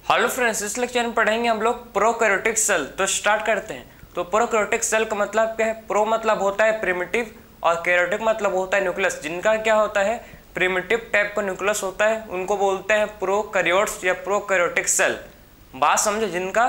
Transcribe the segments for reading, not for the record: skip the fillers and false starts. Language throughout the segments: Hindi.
हेलो फ्रेंड्स, इस लेक्चर में पढ़ेंगे हम लोग प्रोकैरियोटिक सेल। तो स्टार्ट करते हैं। तो प्रोकैरियोटिक सेल का मतलब क्या है? प्रो मतलब होता है प्रिमिटिव और कैरियोटिक मतलब होता है न्यूक्लियस। जिनका क्या होता है, प्रिमिटिव टाइप का न्यूक्लियस होता है, उनको बोलते हैं प्रोकैरियोट्स या प्रोकैरियोटिक सेल। बात समझे? जिनका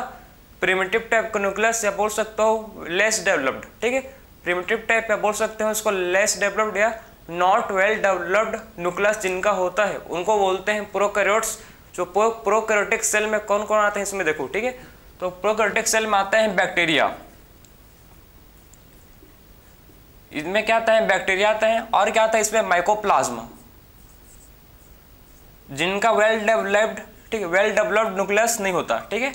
प्रिमिटिव टाइप का न्यूक्लियस या बोल सकते हो लेस डेवलप्ड, ठीक है, प्रिमिटिव टाइप या बोल सकते हैं उसको लेस डेवलप्ड या नॉट वेल डेवलप्ड न्यूक्लियस जिनका होता है उनको बोलते हैं प्रोकैरियोट्स। जो प्रोकैरियोटिक सेल में कौन कौन आते हैं इसमें देखो, ठीक है। तो प्रोकैरियोटिक सेल में आते हैं बैक्टीरिया, इसमें क्या आता है, बैक्टीरिया आता है, और क्या आता है इसमें माइकोप्लाज्मा, जिनका वेल डेवलप्ड, ठीक है, वेल डेवलप्ड न्यूक्लियस नहीं होता, ठीक है।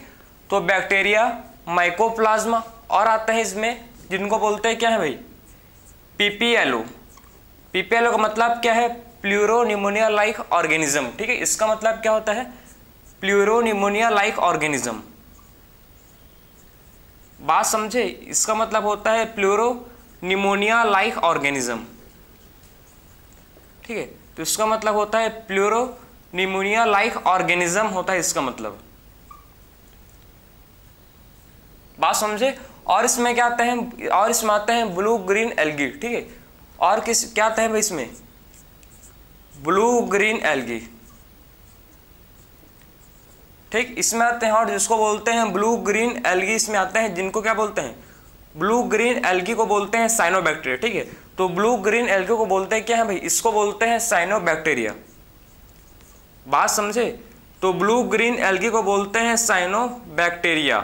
तो बैक्टीरिया, माइकोप्लाज्मा, और आता है इसमें जिनको बोलते हैं क्या है भाई, पीपीएलओ। पीपीएलओ का मतलब क्या है, प्लूरोनिमोनिया लाइक ऑर्गेनिज्म, ठीक है। इसका मतलब क्या होता है, प्लूरोनिमोनिया लाइक ऑर्गेनिज्म। बात समझे? इसका मतलब होता है प्लूरोनिमोनिया लाइक ऑर्गेनिज्म, ठीक है। तो इसका मतलब होता है प्लूरोनिमोनिया लाइक ऑर्गेनिज्म होता है इसका मतलब। बात समझे? और इसमें क्या आते हैं, और इसमें आते हैं ब्लू ग्रीन एल्गी, ठीक है। और किस क्या आता है भाई इसमें, ब्लू ग्रीन एल्गी, ठीक। इसमें आते हैं और जिसको बोलते हैं ब्लू ग्रीन एल्गी, इसमें आते हैं जिनको क्या बोलते हैं, ब्लू ग्रीन एल्गी को बोलते हैं साइनोबैक्टीरिया, ठीक है। तो ब्लू ग्रीन एल्गी को बोलते हैं क्या है भाई, इसको बोलते हैं साइनोबैक्टीरिया। बात समझे? तो ब्लू ग्रीन एल्गी को बोलते हैं साइनोबैक्टीरिया,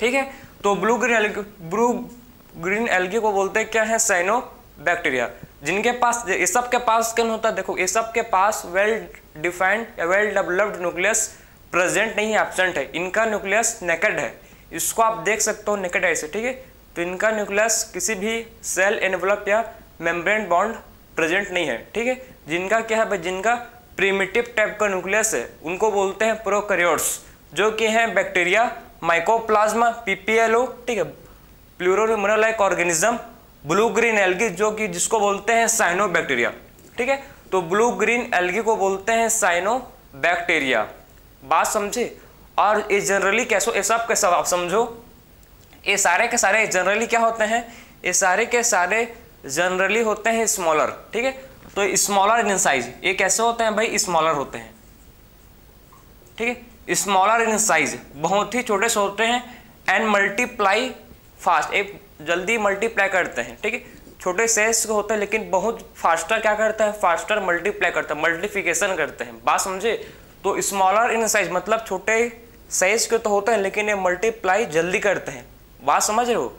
ठीक है। तो ब्लू ग्रीन एल्गी को बोलते हैं क्या है, साइनोबैक्टीरिया। जिनके पास, ये सब के पास क्या होता है, देखो ये सब के पास वेल डिफाइंड या वेल डेवलप्ड न्यूक्लियस प्रेजेंट नहीं है, एब्सेंट है। इनका न्यूक्लियस नेकेड है, इसको आप देख सकते हो नेकेड ऐसे, ठीक है। तो इनका न्यूक्लियस किसी भी सेल एनवलप या मेम्ब्रेन बॉन्ड प्रेजेंट नहीं है, ठीक है। जिनका क्या है भाई, जिनका प्रिमिटिव टाइप का न्यूक्लियस है उनको बोलते हैं प्रोकैरियोट्स, जो कि हैं बैक्टीरिया, माइकोप्लाज्मा, पीपीएलओ, ठीक है, pleuropneumonia like organism, blue green algae जो कि जिसको बोलते हैं साइनोबैक्टीरिया, ठीक है। तो ब्लू ग्रीन एल्गी को बोलते हैं साइनोबैक्टीरिया। बात समझे? और ये जनरली कैसे, ये सब के सब आप समझो, ये सारे के सारे जनरली क्या होते हैं, ये सारे के सारे जनरली होते हैं स्मॉलर, ठीक है। तो स्मॉलर इन साइज, ये कैसे होते हैं भाई, स्मॉलर होते हैं, ठीक है। स्मॉलर इन साइज, बहुत ही छोटे से होते हैं, एंड मल्टीप्लाई फास्ट, एक जल्दी मल्टीप्लाई करते हैं, ठीक है। छोटे साइज के होते हैं लेकिन बहुत फास्टर क्या करता है, फास्टर मल्टीप्लाई करता है, मल्टीप्लिकेशन करते हैं। बात समझे? तो स्मॉलर इन साइज मतलब छोटे साइज के तो होते हैं लेकिन ये मल्टीप्लाई जल्दी करते हैं। बात समझ रहे हो?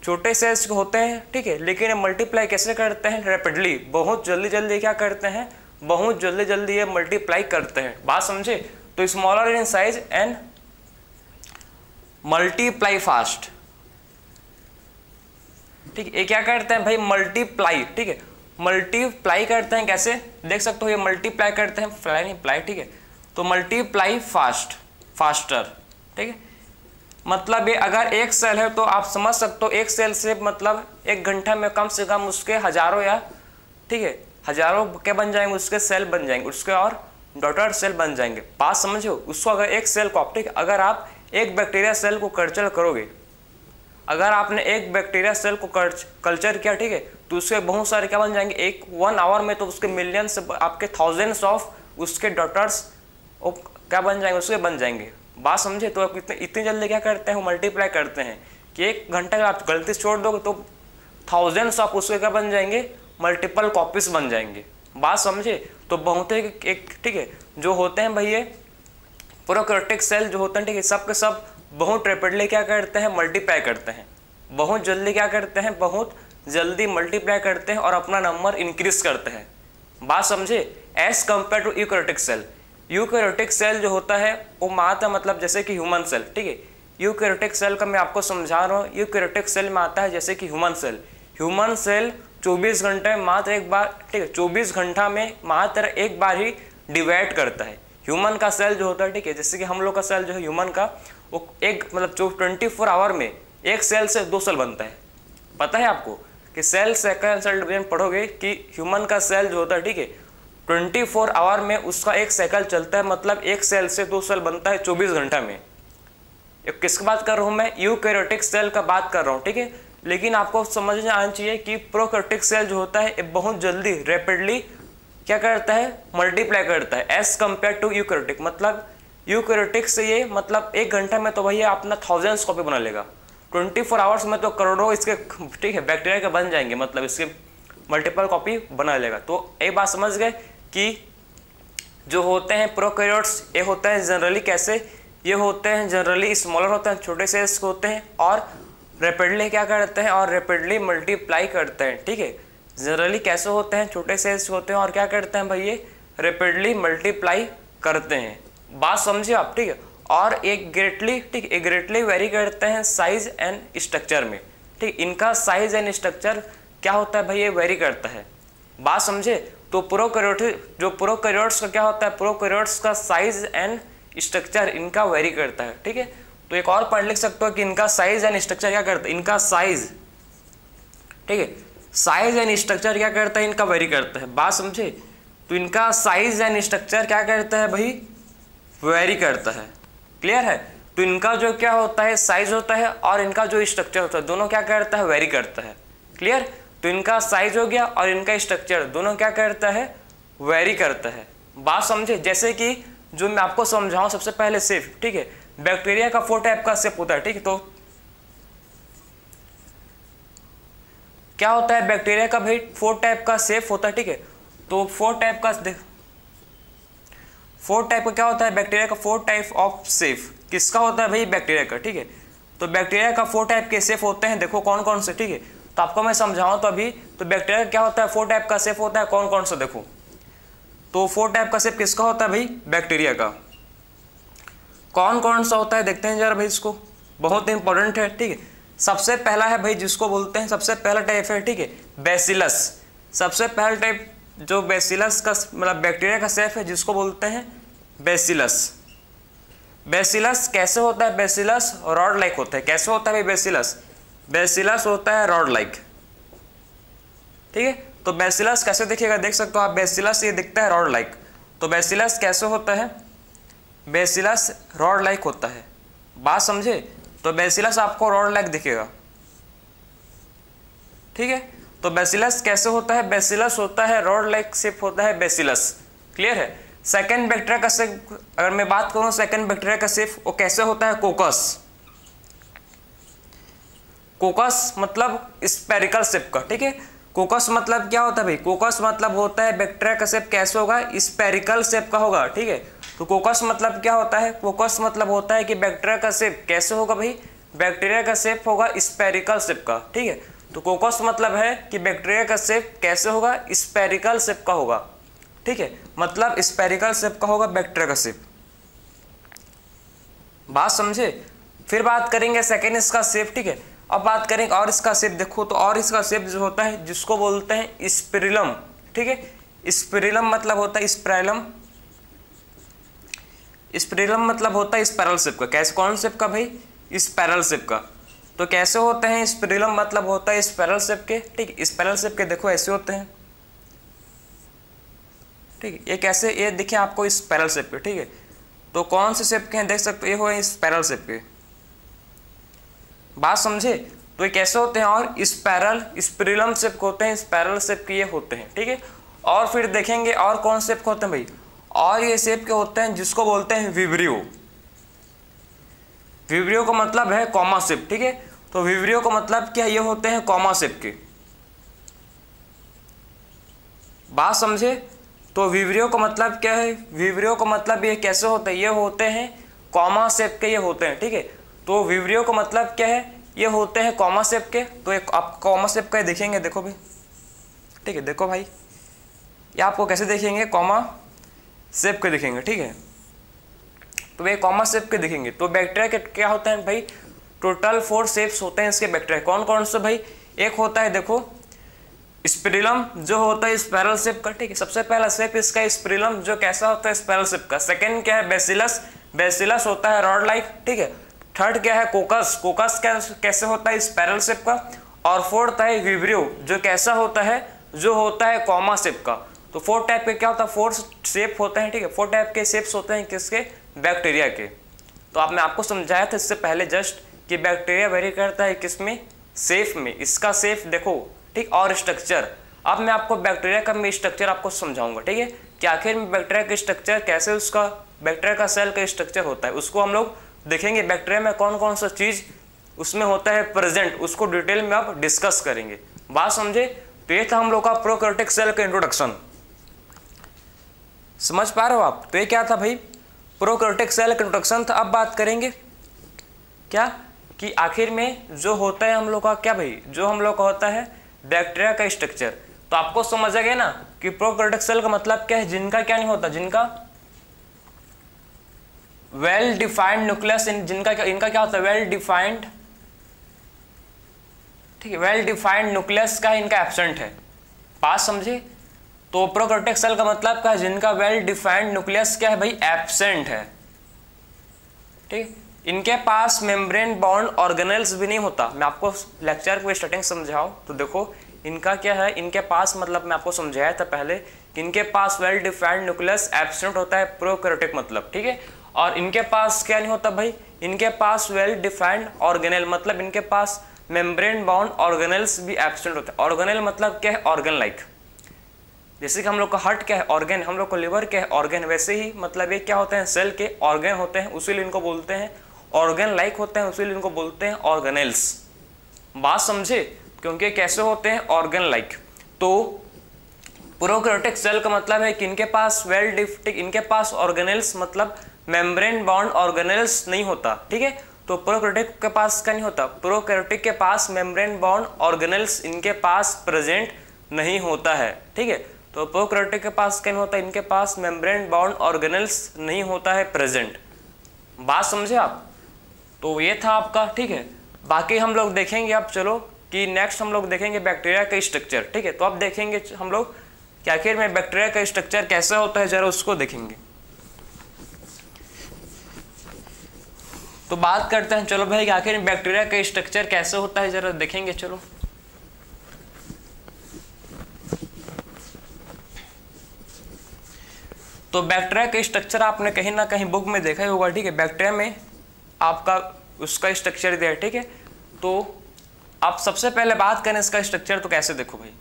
छोटे साइज के होते हैं, ठीक है, लेकिन ये मल्टीप्लाई कैसे करते हैं, रैपिडली, बहुत जल्दी जल्दी क्या करते हैं, बहुत जल्दी जल्दी ये मल्टीप्लाई करते हैं। बात समझे? तो smaller in size and multiply fast, ठीक है। ये क्या करते हैं भाई, मल्टीप्लाई, ठीक है, मल्टीप्लाई करते हैं। कैसे देख सकते हो, ये मल्टीप्लाई करते हैं, फ्लाई नहीं प्लाई, ठीक है। तो मल्टीप्लाई फास्ट, फास्टर, ठीक है। मतलब ये अगर एक सेल है तो आप समझ सकते हो, एक सेल से मतलब एक घंटा में कम से कम उसके हजारों या, ठीक है, हजारों क्या बन जाएंगे, उसके सेल बन जाएंगे, उसके और डॉटर सेल बन जाएंगे। बात समझो? उसको अगर एक सेल को, ठीक है, अगर आप एक बैक्टीरिया सेल को कल्चर करोगे, अगर आपने एक बैक्टीरिया सेल को कल्चर किया, ठीक है, तो उसके बहुत सारे क्या बन जाएंगे, एक 1 आवर में तो उसके मिलियंस, आपके थाउजेंड्स ऑफ उसके डॉटर्स क्या बन जाएंगे, उसके बन जाएंगे। बात समझे? तो आप इतनी जल्दी क्या करते हैं, मल्टीप्लाई करते हैं कि एक घंटे में आप गलती से छोड़ दोगे तो थाउजेंड्स ऑफ उसके क्या बन जाएंगे, मल्टीपल कॉपीज बन जाएंगे। बात समझे? तो बहुत एक, ठीक है, जो होते हैं भाई ये प्रोकैरियोटिक सेल जो होते हैं, ठीक है, सब के सब बहुत रैपिडली क्या करते हैं, मल्टीप्लाई करते हैं, बहुत जल्दी क्या करते हैं, बहुत जल्दी मल्टीप्लाई करते हैं और अपना नंबर इंक्रीज करते हैं। बात समझे? As compared to eukaryotic cell, eukaryotic cell जो होता है वो मात्र मतलब जैसे कि ह्यूमन सेल, ठीक है। यूकैरियोटिक सेल का मैं आपको समझा रहा हूँ, यूकैरियोटिक सेल में आता है जैसे कि ह्यूमन सेल 24 घंटे में मात्र एक बार, ठीक है, 24 घंटा में मात्र एक बार ही डिवाइड करता है। ह्यूमन का सेल जो होता है, ठीक है, जैसे कि हम लोग का सेल जो है ह्यूमन का, वो एक मतलब 24 आवर में एक सेल से 2 सेल बनता है। पता है आपको कि सेल साइकिल सेल डिवीजन पढ़ोगे कि ह्यूमन का सेल जो होता है, ठीक है, 24 आवर में उसका एक साइकिल चलता है, मतलब एक सेल से 2 सेल बनता है 24 घंटा में। किसकी बात कर रहा हूँ मैं? यूकैरियोटिक सेल का बात कर रहा हूँ, ठीक है। लेकिन आपको समझ में आना चाहिए कि प्रोकैरियोटिक सेल जो होता है बहुत जल्दी रैपिडली क्या करता है, मल्टीप्लाई करता है एज कम्पेयर टू यूकैरियोटिक। मतलब यूकैरियोटिक से ये मतलब 1 घंटा में तो भैया अपना 1000 कॉपी बना लेगा, 24 आवर्स में तो करोड़ों इसके, ठीक है, बैक्टीरिया के बन जाएंगे, मतलब इसके मल्टीपल कॉपी बना लेगा। तो एक बात समझ गए कि जो होते हैं प्रोकैरियोट्स, ये होते हैं जनरली कैसे, ये होते हैं जनरली स्मॉलर होते हैं, छोटे सेल्स होते हैं और रैपिडली क्या करते हैं, और रैपिडली मल्टीप्लाई करते हैं, ठीक है। जनरली कैसे होते हैं, छोटे सेल्स होते हैं और क्या करते हैं भाई, ये रैपिडली मल्टीप्लाई करते हैं। बात समझे आप, ठीक है। और एक ग्रेटली, ठीक, एक ग्रेटली वेरी करते हैं साइज एंड स्ट्रक्चर में, ठीक। इनका साइज एंड स्ट्रक्चर क्या होता है भाई, ये वेरी करता है। बात समझे। तो प्रोकैरियोट, जो प्रोकैरियोट्स का क्या होता है, प्रोकैरियोट्स का साइज एंड स्ट्रक्चर इनका वेरी करता है, ठीक है। तो एक और पॉइंट लिख सकते हो कि इनका साइज एंड स्ट्रक्चर क्या करता है, इनका साइज, ठीक है, साइज एंड स्ट्रक्चर क्या करता है, इनका वेरी करता है। बात समझे। तो इनका साइज एंड स्ट्रक्चर क्या करता है भाई, वेरी करता है। क्लियर है। तो इनका जो क्या होता है, साइज होता है और इनका जो स्ट्रक्चर होता है, दोनों क्या करता है, वेरी करता है। क्लियर। तो इनका साइज हो गया और इनका स्ट्रक्चर दोनों क्या करता है, वेरी करता है। बात समझे। जैसे कि जो मैं आपको समझाऊं सबसे पहले शेप, ठीक है। बैक्टीरिया का 4 टाइप का शेप होता है, ठीक है। तो क्या होता है बैक्टीरिया का भाई, 4 टाइप का शेप होता है, ठीक है। तो 4 टाइप का, देख 4 टाइप का क्या होता है बैक्टीरिया का, 4 टाइप ऑफ शेप किसका होता है भाई, बैक्टीरिया का, ठीक है। तो बैक्टीरिया का 4 टाइप के शेप होते हैं, देखो कौन कौन से, ठीक है। तो आपको मैं समझाऊं तो अभी, तो बैक्टीरिया क्या होता है, 4 टाइप का शेप होता है, कौन कौन सा देखो। तो 4 टाइप का शेप किसका होता है भाई, बैक्टीरिया का। कौन कौन सा होता है देखते हैं जरा भाई, इसको बहुत इंपॉर्टेंट है, ठीक है। सबसे पहला है भाई जिसको बोलते हैं, सबसे पहला टाइप है, ठीक है, बैसिलस। सबसे पहला टाइप जो बैसिलस का मतलब बैक्टीरिया का शेप है जिसको बोलते हैं बैसिलस। बैसिलस कैसे होता है, बैसिलस रॉड लाइक होता है। कैसे होता है भाई बैसिलस, बैसिलस होता है रॉड लाइक, ठीक है। तो बैसिलस कैसे दिखेगा, देख सकते हो आप, बैसिलस ये दिखता है रॉड लाइक। तो बैसिलस कैसे होता है, बैसिलस रॉड लाइक होता है। बात समझे। तो बैसिलस आपको रॉड लाइक दिखेगा, ठीक है। तो बैसिलस कैसे होता है, बैसिलस होता है रॉड लाइक शेप होता है बैसिलस। क्लियर है। सेकंड बैक्टीरिया का शेप अगर मैं बात करूं, सेकंड बैक्टीरिया का शेप वो कैसे होता है, कोकस। कोकस मतलब स्पेरिकल शेप का, ठीक है। कोकस मतलब क्या होता है भाई, कोकस मतलब होता है बैक्टीरिया का शेप कैसे होगा, स्पेरिकल शेप का होगा, ठीक है। तो कोकस मतलब क्या होता है, कोकस मतलब होता है कि बैक्टीरिया का शेप कैसे होगा भाई, बैक्टीरिया का शेप होगा स्पेरिकल शेप का, ठीक है। तो कोकस मतलब है कि बैक्टीरिया का शेप कैसे होगा, स्पेरिकल शेप का होगा, ठीक है। मतलब स्पेरिकल शेप का होगा बैक्टीरिया का शेप। बात समझे। फिर बात करेंगे सेकेंड इसका शेप, ठीक है। अब बात करेंगे और इसका शेप देखो, तो और इसका शेप जो होता है जिसको बोलते हैं स्पिरिलम, ठीक है। स्पिरिलम मतलब होता है स्पाइरलम, स्पिरिलम मतलब होता है स्पाइरल शेप का। कैसे, कौन शेप का भाई, स्पाइरल शेप का। तो कैसे होते हैं स्पिरिलम मतलब होता है स्पाइरल शेप के, ठीक है। स्पाइरल शेप के देखो ऐसे होते हैं, ठीक है। ये कैसे, ये देखिए आपको स्पाइरल शेप के, ठीक है। तो कौन से शेप के हैं देख सकते हो, ये हो स्पाइरल शेप के। बात समझे। तो ये कैसे होते हैं, और स्पाइरल स्पिरिलम शेप होते हैं, स्पाइरल शेप के ये होते हैं, ठीक है। और फिर देखेंगे और कौन शेप के होते हैं भाई, और ये शेप के होते हैं जिसको बोलते हैं विब्रियो। विब्रियो का मतलब है कॉमा शेप, ठीक है। तो विब्रियो का मतलब क्या, ये होते हैं कॉमा शेप के। बात समझे। तो विब्रियो का मतलब क्या है, विब्रियो का मतलब ये कैसे होते हैं, ये होते हैं कॉमा शेप के, ये होते हैं, ठीक है। तो विब्रियो का मतलब क्या है, ये होते हैं कॉमा शेप के। तो एक आप कॉमा शेप का देखेंगे, देखो भाई, ठीक है। देखो भाई ये आपको कैसे देखेंगे, कॉमा शेप के दिखेंगे, ठीक है। तो वे कॉमा शेप के दिखेंगे। तो बैक्टीरिया के क्या होता है भाई, टोटल 4 शेप्स होते हैं इसके बैक्टीरिया। कौन कौन से भाई, एक होता है देखो स्पिरिलम जो होता है स्पाइरल शेप का, ठीक है। सबसे पहला शेप इसका स्पिरिलम जो कैसा होता है स्पाइरल शेप का। सेकंड क्या है बैसिलस, बैसिलस होता है रॉड लाइक, ठीक है। थर्ड क्या है कोकस, कोकस कैसे होता है स्पाइरल शेप का। और फोर्थ है विब्रियो जो कैसा होता है, जो होता है कॉमा शेप का। तो 4 टाइप के क्या होता है, 4 शेप होते हैं, ठीक है, 4 टाइप के शेप्स होते हैं किसके, बैक्टीरिया के। तो मैं आपको समझाया था इससे पहले जस्ट कि बैक्टीरिया वेरी करता है किसमें, शेप में, इसका शेप देखो, ठीक, और स्ट्रक्चर। अब मैं आपको बैक्टीरिया का मैं स्ट्रक्चर आपको समझाऊंगा, ठीक है, कि आखिर में बैक्टीरिया का स्ट्रक्चर कैसे, उसका बैक्टीरिया का सेल का स्ट्रक्चर होता है, उसको हम लोग देखेंगे। बैक्टीरिया में कौन कौन सा चीज उसमें होता है प्रेजेंट, उसको डिटेल में आप डिस्कस करेंगे। बात समझे? तो ये था हम लोग का प्रोकैरियोटिक सेल का इंट्रोडक्शन। समझ पा रहे हो आप? तो ये क्या था भाई, प्रोकैरियोटिक सेल का इंट्रोडक्शन था। अब बात करेंगे क्या कि आखिर में जो होता है हम लोग का क्या भाई, जो हम लोग का होता है बैक्टीरिया का स्ट्रक्चर। तो आपको समझ आ गया ना कि प्रोकैरियोटिक सेल का मतलब क्या है, जिनका क्या नहीं होता, जिनका वेल डिफाइंड न्यूक्लियस, जिनका इनका क्या होता है, वेल डिफाइंड, ठीक है, वेल डिफाइंड न्यूक्लियस का इनका एब्सेंट है। बात समझे? तो प्रोकैरियोटिक सेल का मतलब क्या है, जिनका वेल डिफाइंड न्यूक्लियस क्या है भाई, एब्सेंट है, ठीक। इनके पास मेम्ब्रेन बाउंड ऑर्गेनेल्स भी नहीं होता। मैं आपको लेक्चर को स्टार्टिंग समझाओ तो देखो इनका क्या है, इनके पास मतलब मैं आपको समझाया था पहले कि इनके पास वेल डिफाइंड न्यूक्लियस एब्सेंट होता है, प्रोकैरियोटिक मतलब, ठीक है। और इनके पास क्या नहीं होता भाई, इनके पास वेल डिफाइंड ऑर्गेनेल मतलब इनके पास मेम्ब्रेन बाउंड ऑर्गेनेल्स भी एब्सेंट होते हैं। ऑर्गेनेल मतलब क्या है, ऑर्गन लाइक। जैसे कि हम लोग का हार्ट क्या है, ऑर्गन, हम लोग को लिवर क्या है, ऑर्गन, वैसे ही मतलब ये क्या होते हैं, सेल के ऑर्गन होते हैं, उसीलिए इनको बोलते हैं ऑर्गन लाइक होते हैं, उसीलिए इनको बोलते हैं ऑर्गेनेल्स। बात समझे? क्योंकि कैसे होते हैं, ऑर्गन लाइक। तो प्रोकैरियोटिक सेल का मतलब है कि इनके पास वेल डिफाइंड, इनके पास ऑर्गेनेल्स मतलब मेम्ब्रेन बाउंड ऑर्गेनेल्स नहीं होता, ठीक है। तो प्रोकैरियोटिक के पास क्या नहीं होता, प्रोकैरियोटिक के पास मेम्ब्रेन बाउंड ऑर्गेनेल्स इनके पास प्रेजेंट नहीं होता है, ठीक है। तो प्रोकैरियोटिक के पास क्या नहीं होता, इनके पास मेम्ब्रेन बाउंड ऑर्गेनेल्स नहीं होता है प्रेजेंट। बात समझे आप? तो ये था आपका, ठीक है। बाकी हम लोग देखेंगे अब, चलो कि नेक्स्ट हम लोग देखेंगे बैक्टीरिया का स्ट्रक्चर, ठीक है। तो अब देखेंगे हम लोग कि आखिर में बैक्टीरिया का स्ट्रक्चर कैसा होता है, जरा उसको देखेंगे। तो बात करते हैं चलो भाई कि आखिर में बैक्टीरिया का स्ट्रक्चर कैसे होता है, जरा देखेंगे चलो। तो बैक्टीरिया का स्ट्रक्चर आपने कहीं ना कहीं बुक में देखा ही होगा, ठीक है। बैक्टीरिया में आपका उसका स्ट्रक्चर दिया है, ठीक है। तो आप सबसे पहले बात करें इसका स्ट्रक्चर, तो कैसे देखो भाई,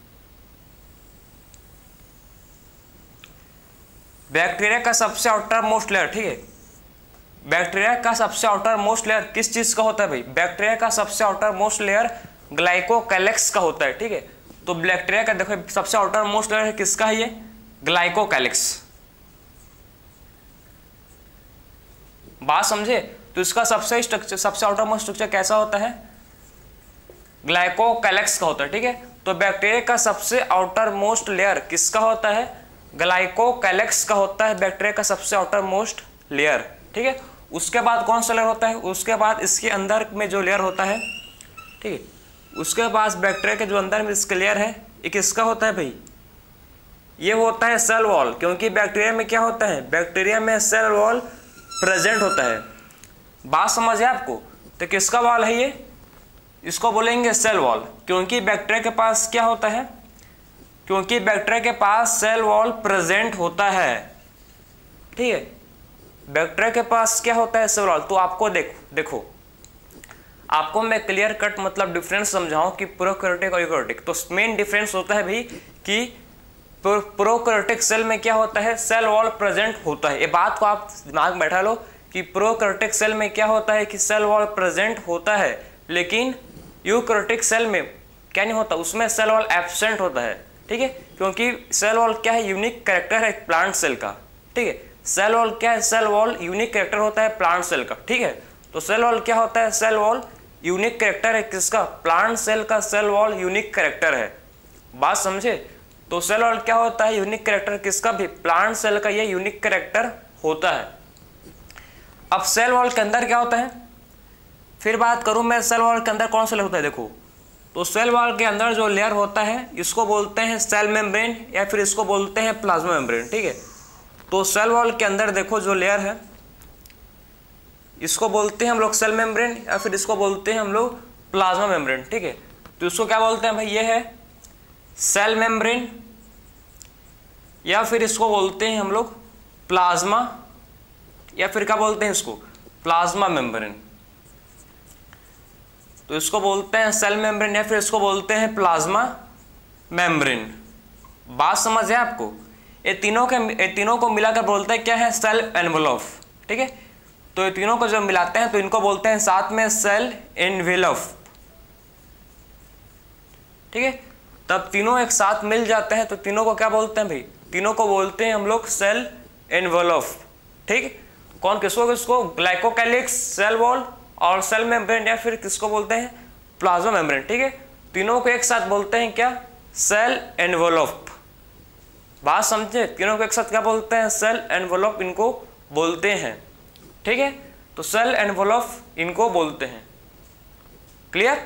बैक्टीरिया का सबसे आउटर मोस्ट लेयर, ठीक है। बैक्टीरिया का सबसे आउटर मोस्ट लेयर किस चीज का होता है भाई, बैक्टीरिया का सबसे आउटर मोस्ट लेयर ग्लाइकोकैलिक्स का होता है, ठीक है। तो बैक्टीरिया का देखो सबसे आउटर मोस्ट लेयर किसका है, ये ग्लाइकोकैलिक्स। बात समझे? तो इसका सबसे स्ट्रक्चर, सबसे आउटर मोस्ट स्ट्रक्चर कैसा होता है, ग्लाइकोकैलिक्स का होता है, ठीक है। तो बैक्टीरिया का सबसे आउटर मोस्ट लेयर किसका होता है, ग्लाइकोकैलिक्स का होता है, बैक्टीरिया का सबसे आउटर मोस्ट लेयर, ठीक है। उसके बाद कौन सा लेयर होता है, उसके बाद इसके अंदर में जो लेयर होता है, ठीक है, उसके बाद बैक्टीरिया के जो अंदर में इसका लेयर है, ये किसका होता है भाई, ये होता है सेल वॉल। क्योंकि बैक्टीरिया में क्या होता है, बैक्टीरिया में सेल वॉल प्रेजेंट होता है। बात समझ है आपको? तो किसका वॉल है ये, इसको बोलेंगे सेल वॉल। क्योंकि बैक्टीरिया के पास क्या होता है, क्योंकि बैक्टीरिया के पास सेल वॉल प्रेजेंट होता है, ठीक है। बैक्टीरिया के पास क्या होता है, सेल वॉल। तो आपको देखो आपको मैं क्लियर कट मतलब डिफरेंस समझाऊं कि प्रोकैरियोटिक और यूकैरियोटिक। तो मेन डिफरेंस होता है भाई कि प्रोकैरियोटिक सेल में क्या होता है, सेल वॉल प्रेजेंट होता है। ये बात को आप दिमाग में बैठा लो कि प्रोकैरियोटिक सेल में क्या होता है कि सेल वॉल प्रेजेंट होता है, लेकिन यूकैरियोटिक सेल में क्या नहीं होता, उसमें सेल वॉल एब्सेंट होता है, ठीक है। क्योंकि सेल वॉल क्या है, यूनिक कैरेक्टर है प्लांट सेल का, ठीक है। सेल वॉल क्या है, सेल वॉल यूनिक कैरेक्टर होता है प्लांट सेल का, ठीक है। तो सेल वॉल क्या होता है, सेल वॉल यूनिक कैरेक्टर है किसका, प्लांट सेल का सेल वॉल यूनिक कैरेक्टर है। बात समझे? तो सेल वॉल क्या होता है, यूनिक कैरेक्टर किसका भी, प्लांट सेल का ये यूनिक कैरेक्टर होता है। अब सेल वॉल के अंदर क्या होता है, फिर बात करूं मैं सेल वॉल के अंदर कौन सा लेयर होता है, देखो। तो सेल वॉल के अंदर जो लेयर होता है इसको बोलते हैं सेल मेम्ब्रेन या फिर इसको बोलते हैं प्लाज्मा मेम्ब्रेन, ठीक है। तो सेल वॉल के अंदर देखो जो लेयर है इसको बोलते हैं हम लोग सेल मेम्ब्रेन या फिर इसको बोलते हैं हम लोग प्लाज्मा मेम्ब्रेन, ठीक है। तो इसको क्या बोलते हैं भाई, ये है सेल मेम्ब्रेन या फिर इसको बोलते हैं हम लोग प्लाज्मा, या फिर क्या बोलते हैं इसको, प्लाज्मा मेम्ब्रेन। तो इसको बोलते हैं सेल मेम्ब्रेन या फिर इसको बोलते हैं प्लाज्मा मेम्ब्रेन। बात समझ है आपको? ये तीनों को मिलाकर बोलते हैं क्या है, सेल एनवेलप। ठीक है, तो ये तीनों को जब मिलाते हैं तो इनको बोलते हैं साथ में सेल एनवेलप। ठीक है, तब तीनों एक साथ मिल जाते हैं तो तीनों को क्या बोलते हैं भाई, तीनों को बोलते हैं हम लोग सेल एनवेलप। ठीक, कौन किसको किसको, ग्लाइकोकैलिक्स, सेल वॉल और सेल मेम्ब्रेन, या फिर किसको बोलते हैं, प्लाज्मा मेम्ब्रेन। ठीक है, तीनों को एक साथ बोलते हैं क्या, सेल एनवेलप। बात समझे? तीनों को एक साथ क्या बोलते हैं, सेल एनवेलप इनको बोलते हैं। ठीक है, तो सेल एनवेलप इनको बोलते हैं। क्लियर?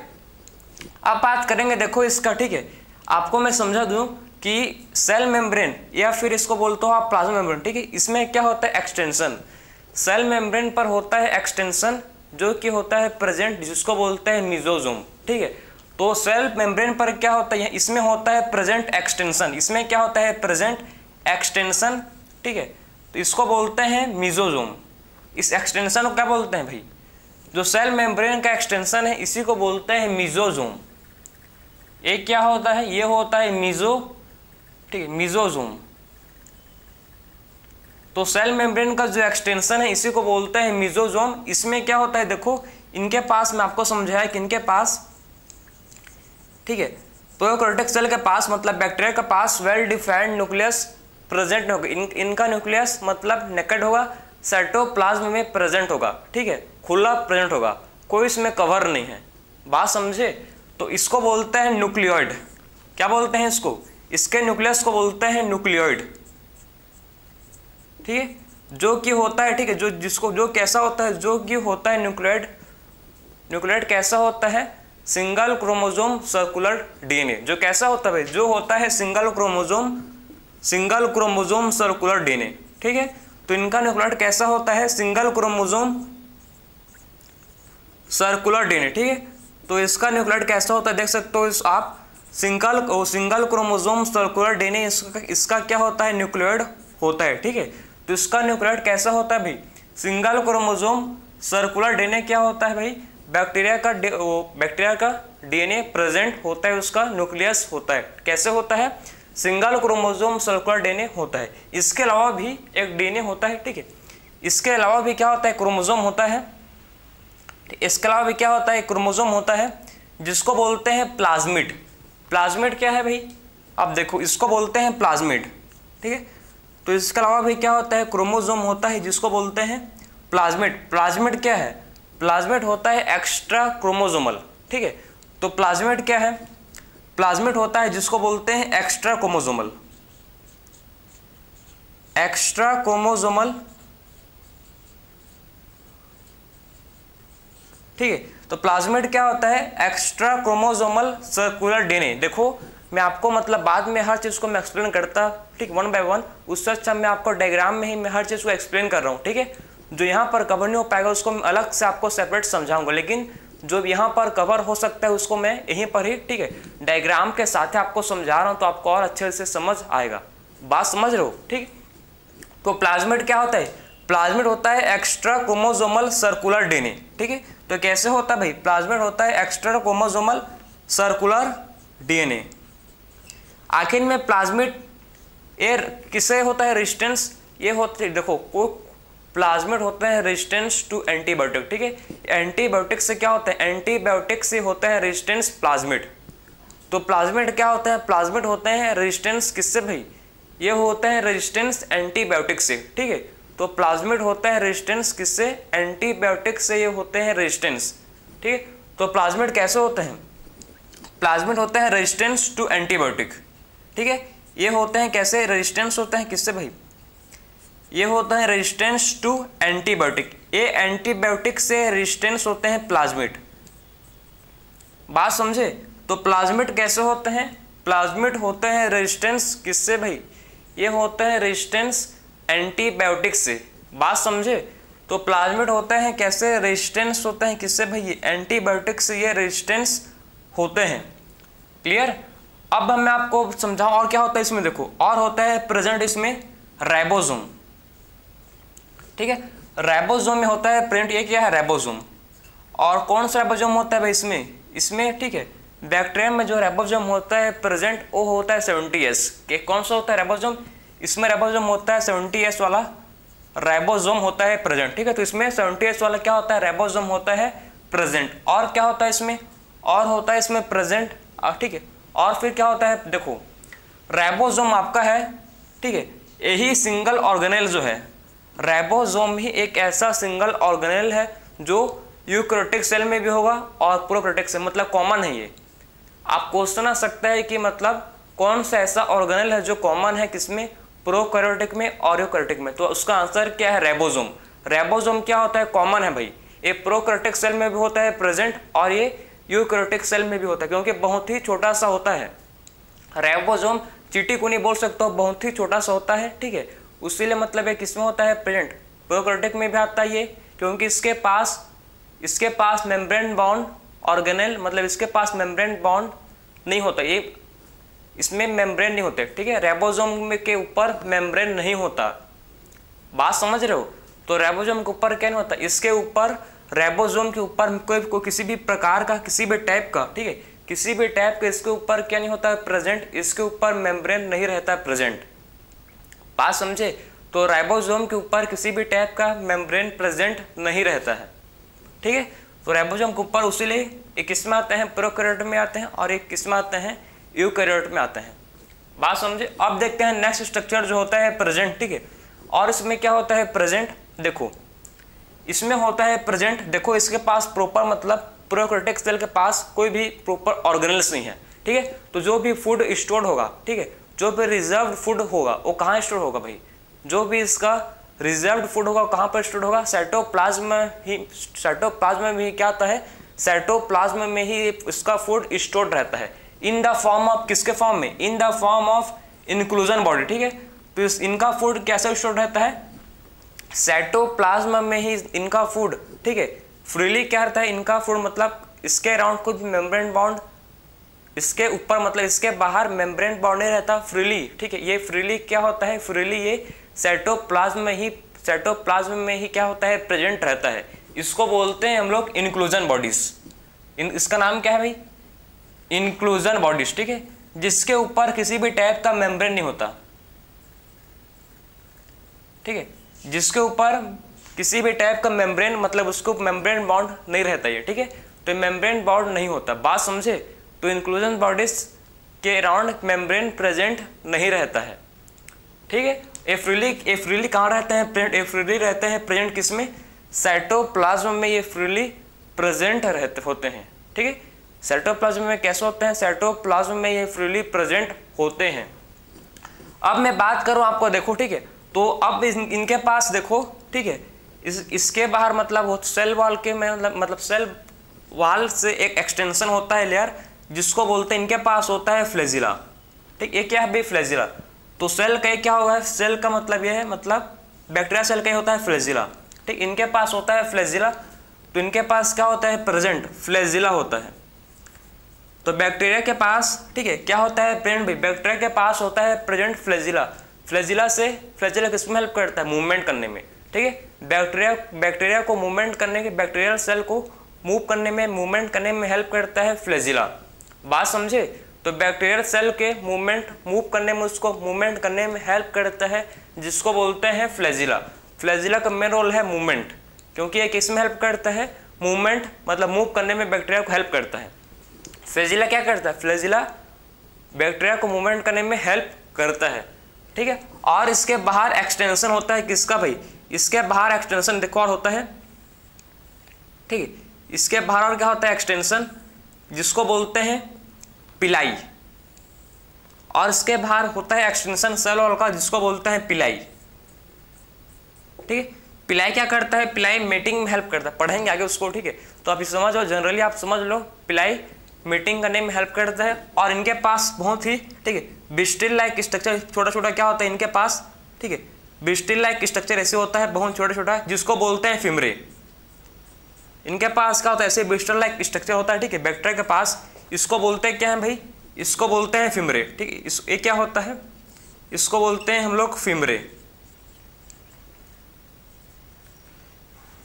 अब बात करेंगे देखो इसका। ठीक है, आपको मैं समझा दूं कि सेल मेम्ब्रेन या फिर इसको बोलते हो आप प्लाज्मा मेम्ब्रेन। ठीक है, इसमें क्या होता है, एक्सटेंशन। सेल मेम्ब्रेन पर होता है एक्सटेंशन जो कि होता है प्रेजेंट, जिसको बोलते हैं मेसोसोम। ठीक है, तो सेल मेम्ब्रेन पर क्या होता है, इसमें होता है प्रेजेंट एक्सटेंशन। इसमें क्या होता है, प्रेजेंट एक्सटेंशन। ठीक है, तो इसको बोलते हैं मेसोसोम। इस एक्सटेंशन को क्या बोलते हैं भाई, जो सेल मेम्ब्रेन का एक्सटेंशन है इसी को बोलते हैं मेसोसोम। एक क्या होता है, ये होता है मेसो, ठीक है, मेसोसोम। तो सेल मेम्ब्रेन का जो एक्सटेंशन है इसी को बोलते हैं मेसोसोम। इसमें क्या होता है देखो, इनके पास मैं आपको समझाया कि इनके पास, ठीक है, प्रोकैरियोटिक सेल के पास मतलब बैक्टीरिया के पास वेल डिफाइंड न्यूक्लियस प्रेजेंट होगा। इनका न्यूक्लियस मतलब नेकेड होगा, साइटोप्लाज्म में प्रेजेंट होगा। ठीक है, खुला प्रेजेंट होगा, कोई इसमें कवर नहीं है। बात समझे? तो इसको बोलते हैं न्यूक्लियोइड। क्या बोलते हैं इसको, इसके न्यूक्लियस को बोलते हैं न्यूक्लियोइड। ठीक है, जो कि होता है, ठीक है, जो कैसा होता है, जो कि होता है न्यूक्लियोइड। न्यूक्लियोइड कैसा होता है, सिंगल क्रोमोसोम सर्कुलर डीएनए। जो कैसा होता है, जो होता है सिंगल क्रोमोसोम सर्कुलर डीएनए। ठीक है, तो इनका न्यूक्लियोइड कैसा होता है, सिंगल क्रोमोसोम सर्कुलर डीएनए। ठीक है, तो इसका न्यूक्लियोइड कैसा होता है देख सकते हो आप, सिंगल क्रोमोसोम सर्कुलर डीएनए इसका क्या होता है, न्यूक्लियोइड होता है। ठीक है, तो इसका न्यूक्लियोइड कैसा होता है भाई, सिंगल क्रोमोसोम सर्कुलर डीएनए क्या होता है भाई, बैक्टीरिया का डीएनए प्रेजेंट होता है, उसका न्यूक्लियस होता है। कैसे होता है, सिंगल क्रोमोसोम सर्कुलर डीएनए होता है। इसके अलावा भी एक डीएनए होता है। ठीक है, इसके अलावा भी क्या होता है, क्रोमोसोम होता है। इसके अलावा भी क्या होता है, क्रोमोसोम होता है, जिसको बोलते हैं प्लाज्मिड। प्लाज्मिड क्या है भाई, अब देखो इसको बोलते हैं प्लाज्मिड। ठीक है, तो इसके अलावा भी क्या होता है, क्रोमोसोम होता है, जिसको बोलते हैं प्लाज्मिड। प्लाज्मिड क्या है, प्लाज्मिड होता है एक्स्ट्रा क्रोमोसोमल। ठीक है, तो प्लाज्मिड क्या है, प्लाज्मिड होता है जिसको बोलते हैं एक्स्ट्रा क्रोमोसोमल। एक्स्ट्रा क्रोमोसोमल, ठीक है, तो प्लाज्मिड क्या होता है, एक्स्ट्रा क्रोमोसोमल सर्कुलर डीएनए। देखो मैं आपको मतलब बाद में हर चीज को मैं एक्सप्लेन करता, ठीक, वन बाय वन। उससे अच्छा मैं आपको डायग्राम में ही मैं हर चीज को एक्सप्लेन कर रहा हूँ। ठीक है, जो यहाँ पर कवर नहीं हो पाएगा उसको मैं अलग से आपको सेपरेट समझाऊंगा, लेकिन जो यहाँ पर कवर हो सकता है उसको मैं यहीं पर ही, ठीक है, डायग्राम के साथ आपको समझा रहा हूँ, तो आपको और अच्छे से समझ आएगा। बात समझ रहे हो? ठीक, तो प्लाज्मिड क्या होता है, प्लाज्मिड होता है एक्स्ट्रा क्रोमोसोमल सर्कुलर डीएनए। ठीक है, तो कैसे होता है भाई, प्लाज्मिड होता है एक्स्ट्रा क्रोमोसोमल सर्कुलर डीएनए। आखिर में प्लाज्मिड ये किससे होता है, रेजिस्टेंस। ये होते देखो को प्लाज्मिड होते हैं रेजिस्टेंस टू एंटीबायोटिक। ठीक है, एंटीबायोटिक से क्या होता है, एंटीबायोटिक से होता है रेजिस्टेंस प्लाज्मिड। तो प्लाज्मिड क्या होता है, प्लाज्मिड होते हैं रेजिस्टेंस किससे भाई, ये होते हैं रेजिस्टेंस एंटीबायोटिक से। ठीक है, तो प्लाज्मिड होता है रेजिस्टेंस किससे, एंटीबायोटिक से ये होते हैं रेजिस्टेंस। ठीक है, तो प्लाज्मिड कैसे होते हैं, प्लाज्मिड होते हैं रेजिस्टेंस टू एंटीबायोटिक। ठीक है, ये होते हैं कैसे, रेजिस्टेंस होते हैं किससे भाई, ये होता है रेजिस्टेंस टू एंटीबायोटिक। ये एंटीबायोटिक से रेजिस्टेंस होते हैं प्लाज्मिड। बात समझे? तो प्लाज्मिड कैसे होते हैं, प्लाज्मिड होते हैं रेजिस्टेंस किससे भाई, ये होते हैं रेजिस्टेंस एंटीबायोटिक से। बात समझे? तो प्लाज्मिड होते हैं कैसे, रेजिस्टेंस होते हैं किससे भाई, एंटीबायोटिक से ये रेजिस्टेंस होते हैं। क्लियर? अब मैं आपको समझाऊं और क्या होता है इसमें, देखो और होता है प्रेजेंट इसमें राइबोसोम, ठीक है। राइबोसोम में होता है प्रेजेंट, ये क्या है राइबोसोम। और कौन सा राइबोसोम होता है भाई इसमें ठीक है, बैक्टीरियम में जो राइबोसोम होता है प्रेजेंट वो होता है 70S के। कौन सा होता है राइबोसोम, इसमें राइबोसोम होता है 70S वाला राइबोसोम होता है प्रेजेंट, ठीक है। तो इसमें 70S वाला क्या होता है राइबोसोम होता है प्रेजेंट। और क्या होता है इसमें, और होता है इसमें प्रेजेंट, ठीक है। और फिर क्या होता है, देखो राइबोसोम आपका है, ठीक है, यही सिंगल ऑर्गेनेल जो है, राइबोसोम ही एक ऐसा सिंगल ऑर्गेनेल है जो यूकैरियोटिक सेल में भी होगा और प्रोकैरियोटिक सेल, मतलब कॉमन है ये। आप क्वेश्चन आ सकता है कि मतलब कौन सा ऐसा ऑर्गेनेल है जो कॉमन है किसमें, प्रोकैरियोटिक में और यूकैरियोटिक में। तो उसका आंसर क्या है राइबोसोम। राइबोसोम क्या होता है, कॉमन है भाई, ये प्रोकैरियोटिक सेल में भी होता है प्रेजेंट और ये यूकैरियोटिक सेल में भी होता है, क्योंकि बहुत ही छोटा सा होता है राइबोसोम। चींटी को नहीं बोल सकते हो, बहुत ही छोटा सा होता है, ठीक है। उसीलिए मतलब है किसमें होता है प्रेजेंट, प्रोकैरियोटिक में भी आता है ये, क्योंकि इसके पास मेम्ब्रेन बाउंड ऑर्गेनेल, मतलब इसके पास मेम्ब्रेन बाउंड नहीं होता, ये इसमें मेम्ब्रेन नहीं होते, ठीक है। राइबोसोम के ऊपर मेम्ब्रेन नहीं होता, बात समझ रहे हो। तो राइबोसोम के ऊपर क्या नहीं होता, इसके ऊपर राइबोसोम के ऊपर कोई किसी भी प्रकार का, किसी भी टाइप का, ठीक है, किसी भी टाइप का इसके ऊपर क्या नहीं होता है प्रेजेंट, इसके ऊपर मेम्ब्रेन नहीं रहता प्रेजेंट, बात समझे। तो राइबोसोम के ऊपर किसी भी टाइप का मेम्ब्रेन प्रेजेंट नहीं रहता है, ठीक है। तो राइबोसोम के ऊपर उसीलिए एक किस में आते हैं, प्रोकैरियोट में आते हैं और एक किस में आते हैं, यूकैरियोट में आते हैं, बात समझे। अब देखते हैं नेक्स्ट स्ट्रक्चर जो होता है प्रेजेंट, ठीक है। और इसमें क्या होता है प्रेजेंट, देखो इसमें होता है प्रेजेंट, देखो इसके पास प्रॉपर मतलब प्रोकैरियोटिक सेल के पास कोई भी प्रॉपर ऑर्गेनेल्स नहीं है, ठीक है। तो जो भी फूड स्टोर होगा, ठीक है, जो भी रिजर्व फूड होगा वो कहाँ स्टोर होगा भाई, जो भी इसका रिजर्व्ड फूड होगा कहाँ पर स्टोर होगा, साइटोप्लाज्म में ही क्या आता है, साइटोप्लाज्म में ही इसका फूड स्टोर रहता है, इन द फॉर्म ऑफ, किसके फॉर्म में, in the form of inclusion body, ठीक है। तो इनका फूड कैसे स्टोर रहता है, साइटोप्लाज्म में ही इनका फूड, ठीक है, फ्रीली क्या रहता है इनका फूड, मतलब इसके अराउंड कुछ मेम्ब्रेन बाउंड, इसके ऊपर मतलब इसके बाहर मेम्ब्रेन बाउंड नहीं रहता फ्रीली, ठीक है। ये फ्रीली क्या होता है, फ्रीली ये साइटोप्लाज्म में ही क्या होता है प्रेजेंट रहता है। इसको बोलते हैं हम लोग इंक्लूजन बॉडीज। इसका नाम क्या है भाई, इंक्लूजन बॉडीज, ठीक है, जिसके ऊपर किसी भी टाइप का मेम्ब्रेन नहीं होता, ठीक है, जिसके ऊपर किसी भी टाइप का मेम्ब्रेन, मतलब उसको मेम्ब्रेन बाउंड नहीं रहता है, ठीक है। तो मेम्ब्रेन बाउंड नहीं होता, बात समझे। तो इंक्लूजन बॉडीज के अराउंड मेम्ब्रेन प्रेजेंट नहीं रहता है, ठीक है। ये फ्रीली कहाँ रहते हैं, ये फ्रीली रहते हैं प्रेजेंट किसमें, साइटोप्लाज्म में ये फ्रीली प्रेजेंट होते हैं, ठीक है। साइटोप्लाज्म में कैसे होते हैं, साइटोप्लाज्म में ये फ्रीली प्रेजेंट होते हैं। अब मैं बात करूँ आपको, देखो ठीक है, तो अब इनके पास देखो, ठीक है, इसके बाहर मतलब सेल वॉल के में मतलब सेल वॉल से एक एक्सटेंशन होता है लेयर, जिसको बोलते हैं, इनके पास होता है फ्लैजिला, ठीक। ये क्या है भाई फ्लैजिला। तो सेल का क्या होगा, सेल का मतलब ये है, मतलब बैक्टीरिया सेल का ही होता है फ्लैजिला, ठीक। इनके पास होता है फ्लैजिला, तो इनके पास क्या होता है प्रेजेंट फ्लैजिला होता है। तो बैक्टीरिया के पास, ठीक है, क्या होता है प्रेजेंट भाई, बैक्टीरिया के पास होता है प्रेजेंट फ्लैजिला। फ्लैजिला किसमें हेल्प करता है, मूवमेंट करने में, ठीक है। बैक्टीरिया को मूवमेंट करने के, बैक्टीरियल सेल को मूवमेंट करने में हेल्प करता है फ्लैजिला, बात समझे। तो बैक्टीरियल सेल के मूव करने में हेल्प करता है, जिसको बोलते हैं फ्लैजिला। फ्लैजिला का मेन रोल है मूवमेंट, क्योंकि ये किसमें हेल्प करता है, मूवमेंट, मतलब मूव करने में बैक्टीरिया को हेल्प करता है। फ्लैजिला क्या करता है, फ्लैजिला बैक्टीरिया को मूवमेंट करने में हेल्प करता है, ठीक है। और इसके बाहर एक्सटेंशन होता है किसका भाई, इसके बाहर एक्सटेंशन देखो और होता है, ठीक है, इसके बाहर और क्या होता है एक्सटेंशन, जिसको बोलते हैं पिलाई। और इसके बाहर होता है एक्सटेंशन सेल वॉल का, जिसको बोलते हैं पिलाई, ठीक है। पिलाई क्या करता है, पिलाई मीटिंग में हेल्प करता है, पढ़ेंगे आगे उसको, ठीक है। तो अभी समझ लो, जनरली आप समझ लो, पिलाई मीटिंग करने में हेल्प करता है। और इनके पास बहुत ही, ठीक है, बिस्टिल लाइक स्ट्रक्चर, छोटा छोटा क्या होता है इनके पास, ठीक है, बिस्टिल लाइक स्ट्रक्चर ऐसे होता है, बहुत छोटा छोटा, जिसको बोलते हैं फिमरे। इनके पास क्या होता है, ऐसे बिस्टिल लाइक स्ट्रक्चर होता है, ठीक है, बैक्टीरिया के पास, इसको बोलते हैं क्या है भाई, इसको बोलते हैं फिमरे, ठीक है। ये क्या होता है, इसको बोलते हैं हम लोग फिमरे,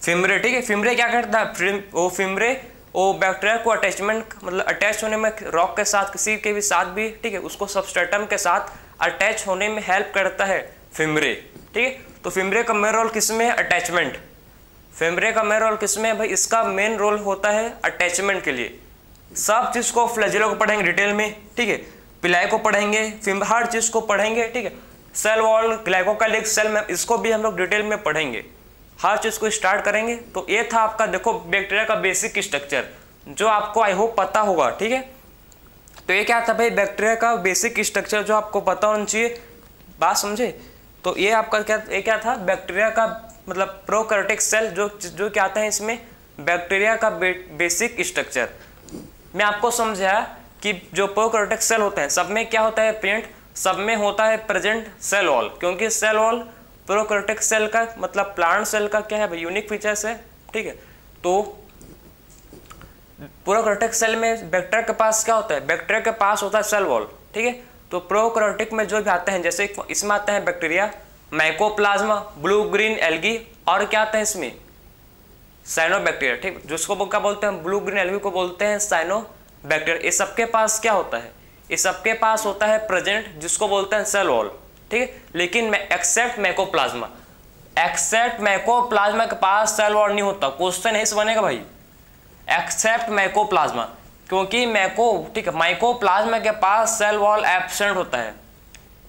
फिमरे, ठीक है। फिमरे क्या करता है, वो फिमरे वो बैक्टीरिया को अटैचमेंट मतलब अटैच होने में रॉक के साथ किसी के भी साथ भी, ठीक है, उसको सबस्ट्रेटम के साथ अटैच होने में हेल्प करता है फिमरे, ठीक है। तो फिमरे का मेन रोल किसमें है, अटैचमेंट। फिमरे का मेन रोल किसमें है भाई, इसका मेन रोल होता है अटैचमेंट के लिए। सब चीज़ को फ्लैजेला को पढ़ेंगे डिटेल में, ठीक है, पिलाई को पढ़ेंगे, हर चीज़ को पढ़ेंगे, ठीक है। सेल वॉल, ग्लाइकोकाइलिक्स, सेल में, इसको भी हम लोग डिटेल में पढ़ेंगे, हर चीज़ को स्टार्ट करेंगे। तो ये था आपका देखो बैक्टीरिया का बेसिक स्ट्रक्चर, जो आपको आई होप पता होगा, ठीक है। तो ये क्या था भाई, बैक्टीरिया का बेसिक स्ट्रक्चर जो आपको पता होना चाहिए, बात समझे। तो ये आपका क्या था, बैक्टीरिया का मतलब प्रोकैरियोटिक सेल जो क्या आता है इसमें, बैक्टीरिया का बेसिक स्ट्रक्चर। मैं आपको समझाया कि जो प्रोकैरियोटिक सेल होते हैं सब में क्या होता है प्रेजेंट, सब में होता है प्रेजेंट सेल वॉल, क्योंकि सेल वॉल प्रोकैरियोटिक सेल का मतलब प्लांट सेल का क्या है भाई, यूनिक फीचर्स है, ठीक है। तो प्रोकैरियोटिक सेल में बैक्टीरिया के पास क्या होता है, बैक्टीरिया के पास होता है सेल वॉल, ठीक है। तो प्रोकैरियोटिक में जो भी आते हैं, जैसे इसमें आते हैं bacteria, mycoplasma, blue green algae, और क्या आता है इसमें, साइनोबैक्टीरिया, ठीक, जिसको क्या बोलते हैं, ब्लू ग्रीन एल्गी को बोलते हैं साइनोबैक्टीरिया। ये सबके पास क्या होता है, ये सबके पास होता है प्रेजेंट, जिसको बोलते हैं सेल वॉल, ठीक है। लेकिन एक्सेप्ट माइकोप्लाज्मा, एक्सेप्ट माइकोप्लाज्मा के पास सेल वॉल नहीं होता। क्वेश्चन ऐसे बनेगा भाई, एक्सेप्ट माइकोप्लाज्मा, क्योंकि ठीक है, माइकोप्लाज्मा के पास सेल वॉल एब्सेंट होता है,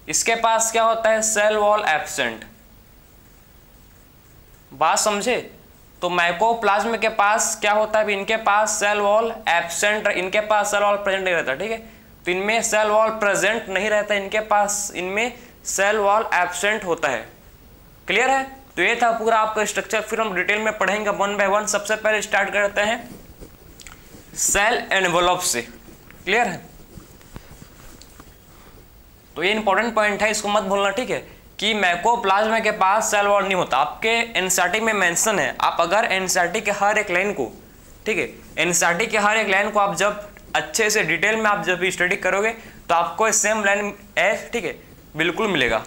इसके पास क्या होता है, सेल वॉल एब्सेंट। बात समझे। तो माइकोप्लाज्मा के पास क्या होता है, इनके पास सेल वॉल एब्सेंट, इनके पास सेल वॉल प्रेजेंट नहीं रहता, ठीक है। तो इनमें सेल वॉल प्रेजेंट नहीं रहता, इनके पास, इनमें सेल वॉल एब्सेंट होता है। क्लियर है। तो ये था पूरा आपका स्ट्रक्चर, फिर हम डिटेल में पढ़ेंगे वन बाय वन। सबसे पहले स्टार्ट करते हैं सेल एनवेलप से। क्लियर है। तो ये इंपॉर्टेंट पॉइंट है, इसको मत भूलना, ठीक है, कि माइकोप्लाज्मा के पास सेल वॉल नहीं होता। आपके एनसीईआरटी में मेंशन है, आप अगर एनसीईआरटी के हर एक लाइन को, ठीक है, एनसीईआरटी के हर एक लाइन को आप जब अच्छे से डिटेल में आप जब स्टडी करोगे तो आपको सेम लाइन है, ठीक है, बिल्कुल मिलेगा।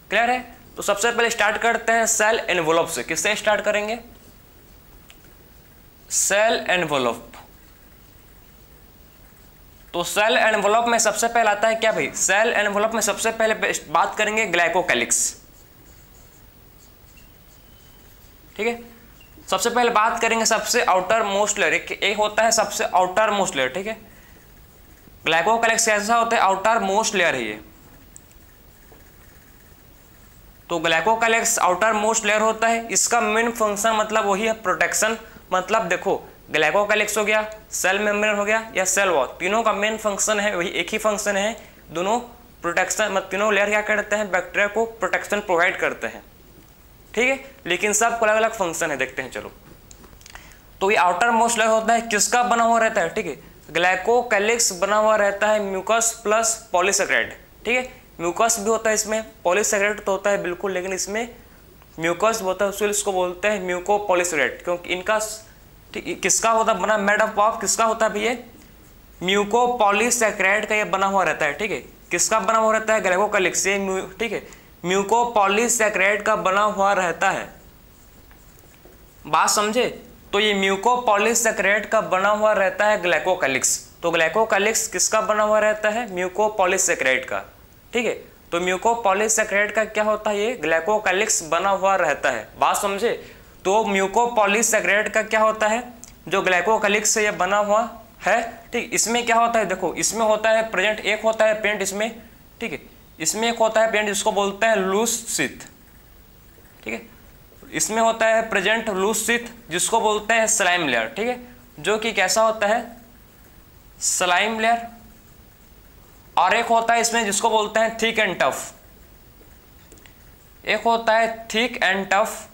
क्लियर है। तो सबसे पहले स्टार्ट करते हैं सेल एनवेलप से। किससे स्टार्ट करेंगे, सेल एनवेलप। तो सेल एनवेलप में सबसे पहले आता है क्या भाई, सेल एनवेलप में सबसे पहले बात करेंगे ग्लाइकोकैलिक्स, ठीक है। सबसे पहले बात करेंगे सबसे आउटर मोस्ट लेयर, एक होता है सबसे आउटर मोस्ट लेयर, ठीक है। ग्लाइकोकैलिक्स कैसा होता है, आउटर मोस्ट लेयर है ये। तो ग्लाइकोकैलिक्स आउटर मोस्ट लेयर होता है, इसका मेन फंक्शन मतलब वही है प्रोटेक्शन। मतलब देखो ग्लाइकोकैलिक्स हो गया, सेल मेम्ब्रेन हो गया या सेल वॉल, तीनों का मेन फंक्शन है वही, एक ही फंक्शन है, दोनों प्रोटेक्शन, मतलब तीनों लेयर क्या करते हैं, बैक्टीरिया को प्रोटेक्शन प्रोवाइड करते हैं, ठीक है। लेकिन सबको अलग अलग फंक्शन है, देखते हैं चलो। तो ये आउटर मोस्ट लेयर होता है, किसका बना हुआ रहता है, ठीक है, ग्लाइकोकैलिक्स बना हुआ रहता है म्यूकस प्लस पॉलीसेकेराइड, ठीक है। म्यूकस भी होता है इसमें, पॉलीसेकेराइड तो होता है बिल्कुल, लेकिन इसमें म्यूकस होता है, उसको इसको बोलते हैं म्यूकोपॉलीसेकेराइड, क्योंकि इनका किसका होता है बना, मेड अप ऑफ किसका होता है भैया, म्यूकोपॉलीसेकेराइड का ये बना हुआ रहता है, ठीक है। किसका बना हुआ रहता है, ग्लाइकोकैलिक्स से, ठीक है, म्यूकोपॉलीसेकेराइड का बना हुआ रहता है। बात समझे। तो ये म्यूकोपॉलीसेकेराइड का बना हुआ रहता है ग्लाइकोकैलिक्स। तो ग्लाइकोकैलिक्स किसका बना हुआ रहता है, म्यूकोपॉलीसेकेराइड का, ठीक है। तो म्यूकोपॉलीसेकेराइड का क्या होता है, ये ग्लाइकोकैलिक्स बना हुआ रहता है। बात समझे। तो म्यूकोपॉलीसेकेराइड का क्या होता है, जो ग्लाइकोकैलिक्स से ये बना हुआ है, ठीक। इसमें क्या होता है, देखो इसमें होता है प्रेजेंट, एक होता है पेंट इसमें, ठीक है, इसमें एक होता है पेंट जिसको बोलते हैं लूज शीथ, ठीक है। इसमें होता है प्रेजेंट लूज शीथ जिसको बोलते हैं स्लाइम लेयर, ठीक है, जो कि कैसा होता है, स्लाइम लेयर। और एक होता है इसमें जिसको बोलते हैं थिक एंड टफ, एक होता है थिक एंड टफ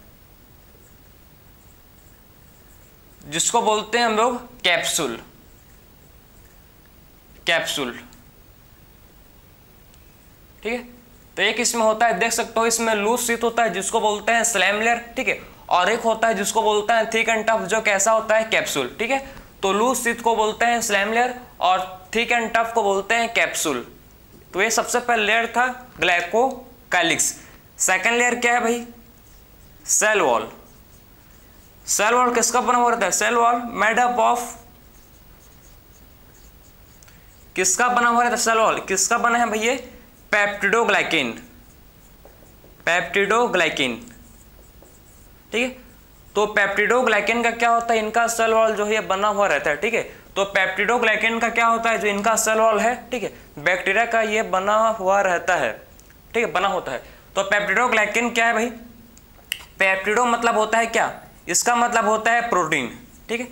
जिसको बोलते हैं हम लोग कैप्सूल, कैप्सूल, ठीक है। तो एक इसमें होता है, देख सकते हो इसमें लूज शीथ होता है जिसको बोलते हैं स्लाइम लेयर, ठीक है। और एक होता है जिसको बोलते हैं थिक एंड टफ, जो कैसा होता है, कैप्सूल, ठीक है। तो लूज शीथ को बोलते हैं स्लैम लेयर और थिक एंड टफ को बोलते हैं कैप्सूल। तो ये सबसे पहला लेयर था ग्लाइकोकाइलिक्स। सेकेंड लेयर क्या है भाई? Cell wall. सेल वॉल किसका बना हुआ रहता है? Cell wall made up of, किसका बना हुआ रहता है? सेल वॉल किसका बना है भैया? पेप्टिडोग्लाइकेन। पेप्टिडोग्लाइकेन, ठीक है। तो पेप्टिडोग्लाइकेन का क्या होता है? इनका सेल वॉल जो है बना हुआ रहता है, ठीक है। तो पेप्टिडोग्लाइकेन का क्या होता है? जो इनका सेल वॉल है, ठीक है, बैक्टीरिया का ये बना हुआ रहता है, ठीक है, बना होता है। तो पेप्टिडोग्लाइकेन क्या है भाई? पेप्टिडो मतलब होता है क्या? इसका मतलब होता है प्रोटीन, ठीक है।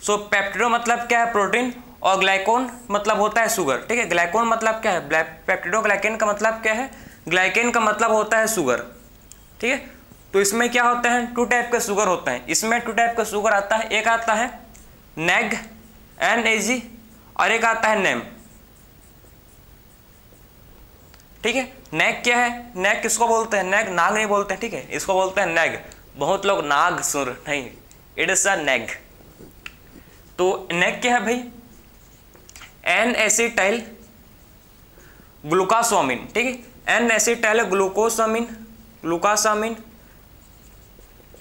सो पेप्टिडो मतलब क्या है? प्रोटीन। और ग्लाइकोन मतलब होता है शुगर, ठीक है। ग्लाइकोन मतलब क्या है? पेप्टिडोग्लाइकेन का मतलब क्या है? ग्लाइकेन का मतलब होता है शुगर, ठीक है। तो इसमें क्या होते हैं? 2 टाइप के शुगर होते हैं। इसमें 2 टाइप का शुगर आता है। एक आता है NAG NAG और एक आता है नेम, ठीक है। नैग क्या है? नैग किसको बोलते हैं? नैग नाग नहीं बोलते हैं, ठीक है, इसको बोलते हैं नैग। बहुत लोग नाग सुर नहीं, इट इज अ नैग। तो नैग क्या है भाई? N-एसिटाइल ग्लूकासामिन, ठीक है, N-एसिटाइल ग्लूकोसामिन, ग्लूकासामिन,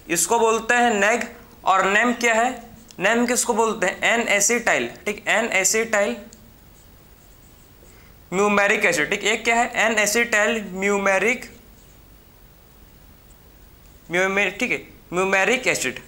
इसको बोलते हैं नैग। और नेम क्या है? नेम किसको बोलते हैं? N-एसिटाइल, ठीक, N-एसिटाइल म्यूमेरिक एसिड, ठीक। एक क्या है? N-एसिटाइल म्यूमेरिक, ठीक है, म्यूमेरिक एसिड।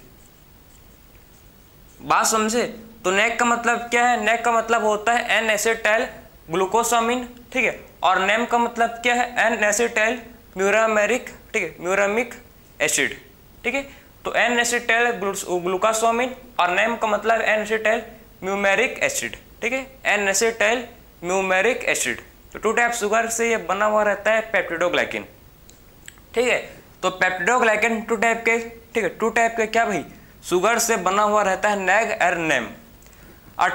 बात समझे? तो नैग का मतलब क्या है? नैग का मतलब होता है N-एसिटाइल ग्लूकोसामिन, ठीक है। और नेम का मतलब क्या है? N-एसिटाइल म्यूरामेरिक, ठीक है, म्यूरामिक एसिड, ठीक है। तो N-एसिटाइल ग्लूकोसामिन और नेम का मतलब N-एसिटाइल म्यूमेरिक एसिड, ठीक है, N-एसिटाइल म्यूमेरिक एसिड। तो 2 टाइप शुगर से ये बना हुआ रहता है पेप्टिडोग्लाइकेन, ठीक है। तो पेप्टिडोग्लाइकेन 2 टाइप के, ठीक है, 2 टाइप के क्या भाई? शुगर से बना हुआ रहता है, नैग और नेम। और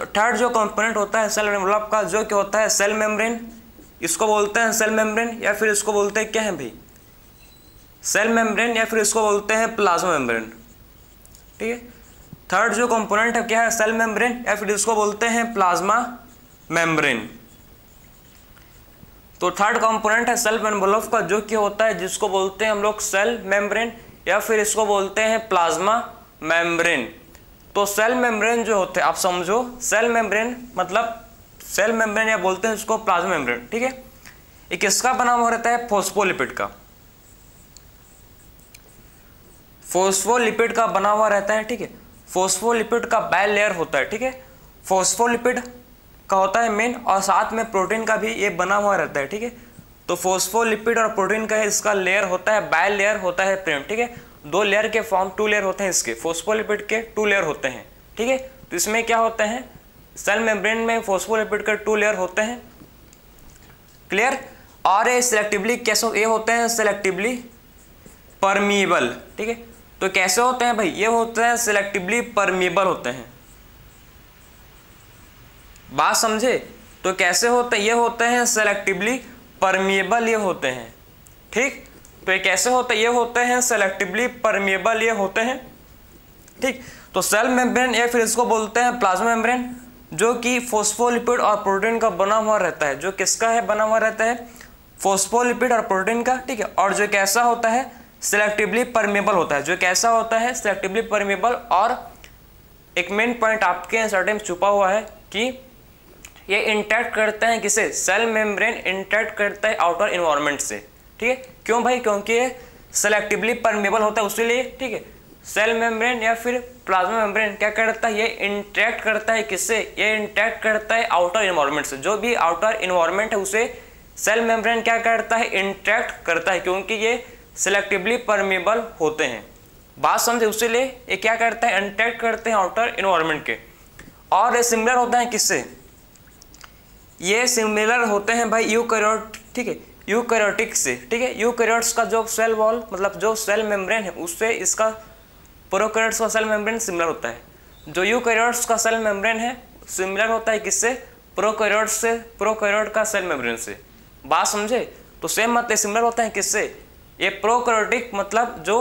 थर्ड जो कंपोनेंट होता है सेल एनवेलप का, जो क्या होता है? Cell membrane. इसको बोलते हैं सेल मेम्ब्रेन या फिर इसको बोलते हैं क्या है भाई? सेल मेम्ब्रेन या फिर इसको बोलते हैं प्लाज्मा मेम्ब्रेन, ठीक है। थर्ड जो कंपोनेंट है क्या है? सेल मेम्ब्रेन या फिर इसको बोलते हैं प्लाज्मा मेम्ब्रेन। तो थर्ड कंपोनेंट है सेल एनवेलप का, जो क्या होता है? जिसको बोलते हैं हम लोग सेल मेम्ब्रेन या फिर इसको बोलते हैं प्लाज्मा मेम्ब्रेन। तो सेल मेम्ब्रेन जो होते हैं, आप समझो, सेल मेम्ब्रेन मतलब सेल मेम्ब्रेन या बोलते हैं इसको प्लाज्मा मेम्ब्रेन, ठीक है। ये किसका बना हुआ रहता है? फॉस्फोलिपिड का। फॉस्फोलिपिड का बना हुआ रहता है, ठीक है। फॉस्फोलिपिड का बाय लेयर होता है, ठीक है। फॉस्फोलिपिड का होता है मेन, और साथ में प्रोटीन का भी ये बना हुआ रहता है, ठीक है। तो फॉस्फोलिपिड और प्रोटीन का इसका लेयर होता है, बाय लेयर होता है प्रेम, ठीक है। 2 लेयर के फॉर्म, 2 लेयर होते हैं इसके, फॉस्फोलिपिड के 2 लेयर होते हैं, ठीक है। तो इसमें क्या होते हैं? सेल मेम्ब्रेन में फॉस्फोलिपिड के 2 लेयर होते हैं, क्लियर। और ये सिलेक्टिवली कैसे ये होते हैं? सिलेक्टिवली परमीएबल, ठीक है। तो कैसे होते हैं भाई? ये होते हैं सिलेक्टिवली परमीएबल होते हैं। बात समझे? तो कैसे होते हैं? ये होते हैं सिलेक्टिवली परमीएबल, ये होते हैं, ठीक। तो ये कैसे होते हैं? ये होते हैं सिलेक्टिवली परमीएबल, ये होते हैं, ठीक। तो सेल मेम्ब्रेन या फिर इसको बोलते हैं प्लाज्मा मेम्ब्रेन, जो कि फॉस्फोलिपिड और प्रोटीन का बना हुआ रहता है। जो किसका है? बना हुआ रहता है फॉस्फोलिपिड और प्रोटीन का, ठीक है। और जो कैसा होता है? सिलेक्टिवली परमीएबल होता है। जो कैसा होता है? Selectively permeable. और एक मेन पॉइंट आपके आंसर में छुपा हुआ है कि ये इंटैक्ट करते हैं किसे? सेल मेम्ब्रेन इंटैक्ट करता है आउटर इन्वायरमेंट से, ठीक है। क्यों भाई? क्योंकि ये सेलेक्टिवली परमीएबल होता है, उसीलिए, ठीक है। सेल मेम्ब्रेन या फिर प्लाज्मा मेम्ब्रेन क्या करता है? ये इंटैक्ट करता है किससे? ये इंटैक्ट करता है आउटर इन्वायरमेंट से। जो भी आउटर इन्वायरमेंट है उसे सेल मेम्ब्रेन क्या करता है? इंटैक्ट करता है, क्योंकि ये सेलेक्टिवली परमीएबल होते हैं। बात समझे? उसीलिए ये क्या करता है? इंटैक्ट करते हैं आउटर इन्वायरमेंट के। और ये सिमिलर होता है किससे? ये सिमिलर होते हैं भाई यूकैरियोट, ठीक है, यूकैरियोटिक से, ठीक है। यूकैरियोट्स का जो सेल वॉल मतलब जो सेल मेम्ब्रेन है उससे इसका प्रोकैरियोट्स का सेल मेम्ब्रेन सिमिलर होता है। जो यूकैरियोट्स का सेल मेम्ब्रेन है सिमिलर होता है किससे? प्रोकैरियोट से, प्रोकैरियोट का सेल मेम्ब्रेन से। बात समझे? तो सेम मतलब सिमिलर होता है किससे? ये प्रोकैरियोटिक मतलब जो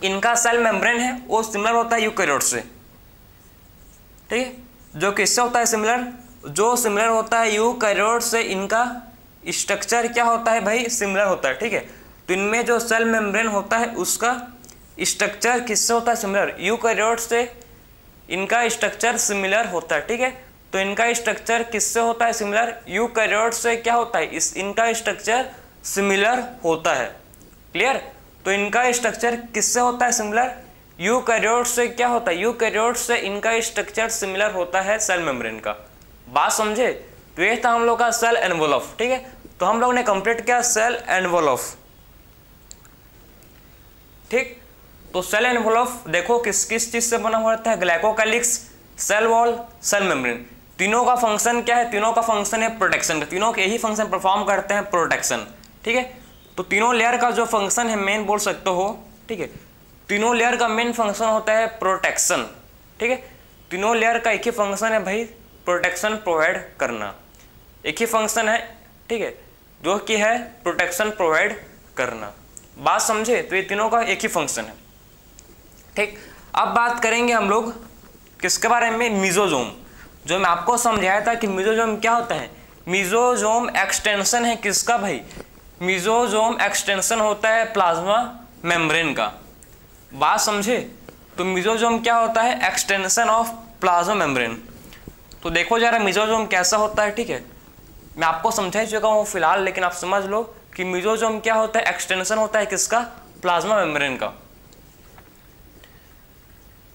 इनका सेल मेम्ब्रेन है वो सिमिलर होता है यूकैरियोट से, ठीक है, जो किससे होता है सिमिलर, जो सिमिलर होता है यूकैरियोट से इनका स्ट्रक्चर क्या होता है भाई, सिमिलर होता है। ठीक है, तो इनमें जो सेल मेम्ब्रेन होता है उसका स्ट्रक्चर किससे होता है, सिमिलर, यूकैरियोट से इनका स्ट्रक्चर सिमिलर होता है। ठीक है, तो इनका स्ट्रक्चर किससे होता है, सिमिलर, यूकैरियोट से क्या होता है, इनका स्ट्रक्चर सिमिलर होता है। क्लियर, तो इनका स्ट्रक्चर किससे होता है, सिमिलर, यूकैरियोट से क्या होता है, यूकैरियोट से इनका स्ट्रक्चर सिमिलर होता है सेल मेम्ब्रेन का। बात समझे, तो ये था हम लोग का सेल एनवलप। ठीक है, तो हम लोग ने कंप्लीट किया सेल एनवलप। ठीक, तो सेल एनवलप देखो किस किस चीज से बना हुआ रहता है, glycocalyx, cell wall, cell membrane. तीनों का फंक्शन क्या है, तीनों का फंक्शन है प्रोटेक्शन का, तीनों के यही फंक्शन परफॉर्म करते हैं, प्रोटेक्शन। ठीक है, तो तीनों लेयर का जो फंक्शन है मेन बोल सकते हो। ठीक है, तीनों लेयर का मेन फंक्शन होता है प्रोटेक्शन। ठीक है, तीनों लेयर का एक ही फंक्शन है भाई, प्रोटेक्शन प्रोवाइड करना, एक ही फंक्शन है। ठीक है, जो कि है प्रोटेक्शन प्रोवाइड करना। बात समझे, तो ये तीनों का एक ही फंक्शन है। ठीक, अब बात करेंगे हम लोग किसके बारे में, मीजोजोम। जो मैं आपको समझाया था कि मीजोजोम क्या होता है, मीजोजोम एक्सटेंशन है किसका भाई, मीजोजोम एक्सटेंशन होता है प्लाज्मा मेम्ब्रेन का। बात समझे, तो मीजोजोम क्या होता है, एक्सटेंशन ऑफ प्लाज्मा मेम्ब्रेन। तो देखो जरा मीजोजोम कैसा होता है। ठीक है, मैं आपको समझा चुका हूँ फिलहाल, लेकिन आप समझ लो कि मीजोजोम क्या होता है, एक्सटेंशन होता है किसका, प्लाज्मा मेम्ब्रेन का।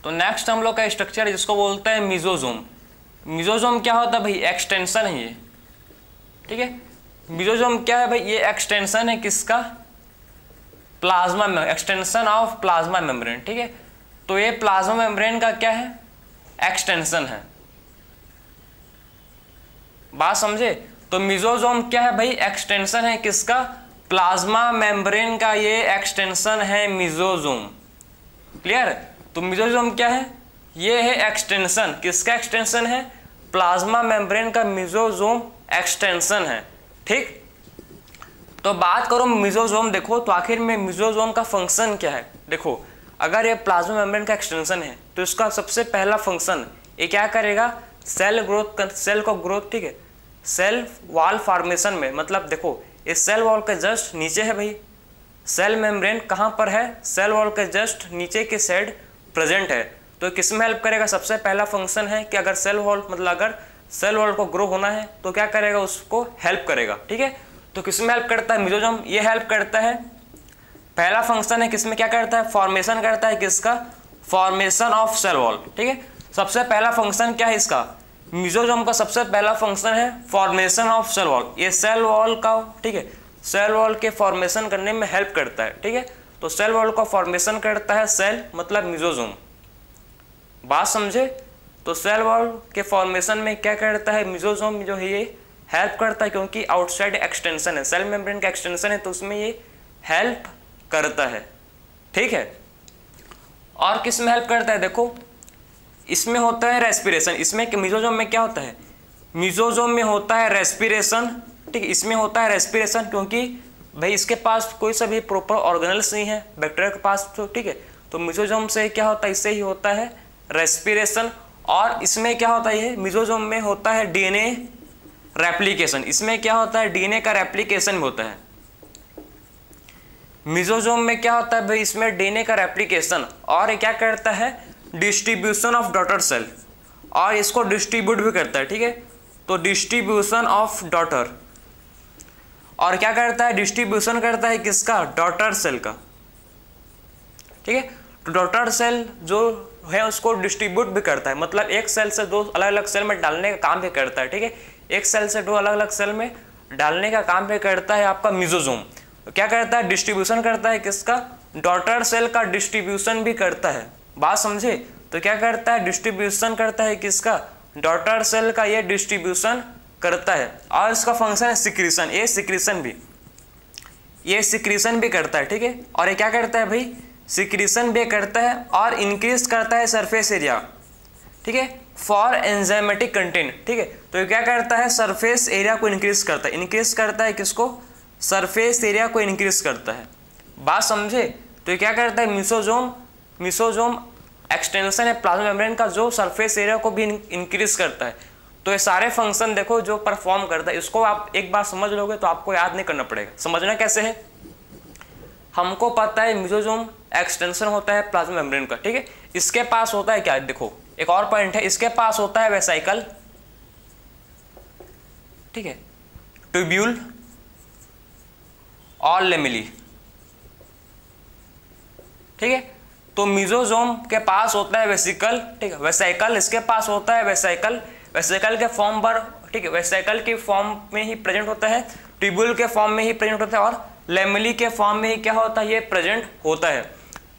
तो नेक्स्ट हम लोग का स्ट्रक्चर है जिसको बोलते हैं मीजोजोम। मीजोजोम क्या होता है भाई, एक्सटेंशन है ये। ठीक है, मीजोजोम क्या है भाई, ये एक्सटेंशन है किसका, प्लाज्मा में, एक्सटेंशन ऑफ प्लाज्मा मेम्ब्रेन। ठीक है, तो ये प्लाज्मा मेम्ब्रेन का क्या है, एक्सटेंशन है। बात समझे, तो मीजोजोम क्या है भाई, एक्सटेंशन है किसका, प्लाज्मा मेम्ब्रेन का, ये एक्सटेंशन है मीजोजोम। क्लियर, तो मीजोजोम क्या है, ये है एक्सटेंशन, किसका एक्सटेंशन है, प्लाज्मा मेम्ब्रेन का मीजोजोम एक्सटेंशन है। ठीक, तो बात करो मीजोजोम, देखो तो आखिर में मीजोजोम का फंक्शन क्या है। देखो अगर ये प्लाज्मा मेम्ब्रेन का एक्सटेंशन है तो इसका सबसे पहला फंक्शन ये क्या करेगा, सेल ग्रोथ, सेल को ग्रोथ। ठीक है, सेल वॉल फॉर्मेशन में, मतलब देखो ये सेल वॉल के जस्ट नीचे है भाई, सेल मेम्ब्रेन कहाँ पर है, सेल वॉल के जस्ट नीचे के साइड प्रेजेंट है। तो किस में हेल्प करेगा, सबसे पहला फंक्शन है कि अगर सेल वॉल, मतलब अगर सेल वॉल को ग्रो होना है तो क्या करेगा, उसको हेल्प करेगा। ठीक है, तो किस में हेल्प करता है, मीजोजोम ये हेल्प करता है। पहला फंक्शन है किसमें क्या करता है, फॉर्मेशन करता है किसका, फॉर्मेशन ऑफ सेल वॉल। ठीक है, सबसे पहला फंक्शन क्या है इसका, मीजोजोम का सबसे पहला फंक्शन है फॉर्मेशन ऑफ सेल वॉल। ये सेल वॉल का, ठीक है, सेल वॉल के फॉर्मेशन करने में हेल्प करता है। ठीक है, तो सेल वॉल का फॉर्मेशन करता है सेल, मतलब मीजोजोम। बात समझे, तो सेल वॉल के फॉर्मेशन में क्या करता है, मीजोजोम जो है ये हेल्प करता है, क्योंकि आउटसाइड एक्सटेंशन है, सेल मेम्ब्रेन का एक्सटेंशन है, तो उसमें ये हेल्प करता है। ठीक है, और किस में हेल्प करता है, देखो इसमें होता है रेस्पिरेशन। इसमें मीजोजोम में क्या होता है, मीजोजोम में होता है रेस्पिरेशन। ठीक, इसमें होता है रेस्पिरेशन क्योंकि भाई इसके पास कोई सा भी प्रॉपर ऑर्गेनल्स नहीं है बैक्टीरिया के पास। तो ठीक है, तो मीजोजोम से क्या होता है, इससे ही होता है रेस्पिरेशन। और इसमें क्या होता है, ये मीजोजोम में होता है डीएनए रेप्लिकेशन। इसमें क्या होता है, डीएनए का रेप्लिकेशन भी होता है। मीजोजोम में क्या होता है भाई, इसमें डीएनए का रेप्लिकेशन, और ये क्या करता है, डिस्ट्रीब्यूशन ऑफ डॉटर सेल, और इसको डिस्ट्रीब्यूट भी करता है। ठीक है, तो डिस्ट्रीब्यूशन ऑफ डॉटर, और क्या करता है, डिस्ट्रीब्यूशन करता है किसका, डॉटर सेल का। ठीक है, तो डॉटर सेल जो है उसको डिस्ट्रीब्यूट भी करता है, मतलब एक सेल से दो अलग अलग सेल में डालने का काम भी करता है। ठीक है, एक सेल से दो अलग अलग सेल में डालने का काम भी करता है आपका मीजोजोम। तो क्या करता है, डिस्ट्रीब्यूशन करता है किसका, डॉटर सेल का डिस्ट्रीब्यूशन भी करता है। बात समझे, तो क्या करता है, डिस्ट्रीब्यूशन करता है किसका, डॉटर सेल का, ये डिस्ट्रीब्यूशन करता है। और इसका फंक्शन है सिक्रीशन, ये सिक्रीशन भी करता है। ठीक है, और ये क्या करता है भाई, सिक्रीशन भी करता है और इंक्रीज करता है सरफेस एरिया। ठीक है, फॉर एंजाइमेटिक कंटेंट। ठीक है, तो ये क्या करता है, सरफेस एरिया को इंक्रीज करता है। इंक्रीज करता है किसको, सरफेस एरिया को इंक्रीज करता है। बात समझे, तो ये क्या करता है, मीजोजोम एक्सटेंशन है प्लाज्मा मेम्ब्रेन का जो सरफेस एरिया को भी इंक्रीज करता है। तो ये सारे फंक्शन देखो जो परफॉर्म करता है, इसको आप एक बार समझ लोगे तो आपको याद नहीं करना पड़ेगा। समझना कैसे है, हमको पता है मेसोसोम एक्सटेंशन होता है प्लाज्मा मेम्ब्रेन का, ठीक है। इसके पास होता है क्या, देखो एक और पॉइंट है, इसके पास होता है वेसिकल, ठीक है, ट्यूब्यूल और लेमिली, ठीक है। तो मेसोसोम के पास होता है वेसिकल, ठीक है, वेसिकल इसके पास होता है वेसिकल, वेसिकल के फॉर्म पर, ठीक है, वेसिकल के फॉर्म में ही प्रेजेंट होता है, ट्यूब्यूल के फॉर्म में ही प्रेजेंट होता है और लेमिली के फॉर्म में ही क्या होता है, ये प्रेजेंट होता है।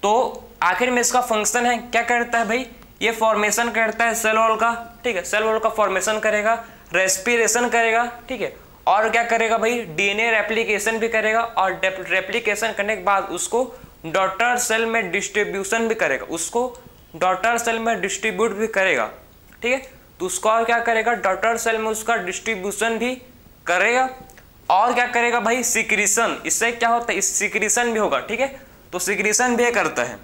तो आखिर में इसका फंक्शन है, क्या करता है भाई, ये फॉर्मेशन करता है सेल वॉल का, ठीक है, सेल वॉल का फॉर्मेशन करेगा, रेस्पिरेशन करेगा, ठीक है, और क्या करेगा भाई, डीएनए रेप्लिकेशन भी करेगा और रेप्लिकेशन करने के बाद उसको डॉटर सेल में डिस्ट्रीब्यूशन भी करेगा, उसको डॉटर सेल में डिस्ट्रीब्यूट भी करेगा, ठीक है। तो उसको और क्या करेगा, डॉटर सेल में उसका डिस्ट्रीब्यूशन भी करेगा और क्या करेगा भाई, सिक्रीशन, इससे क्या होता है, इस सिक्रीशन भी होगा, ठीक है। तो सिक्रीशन भी करता है,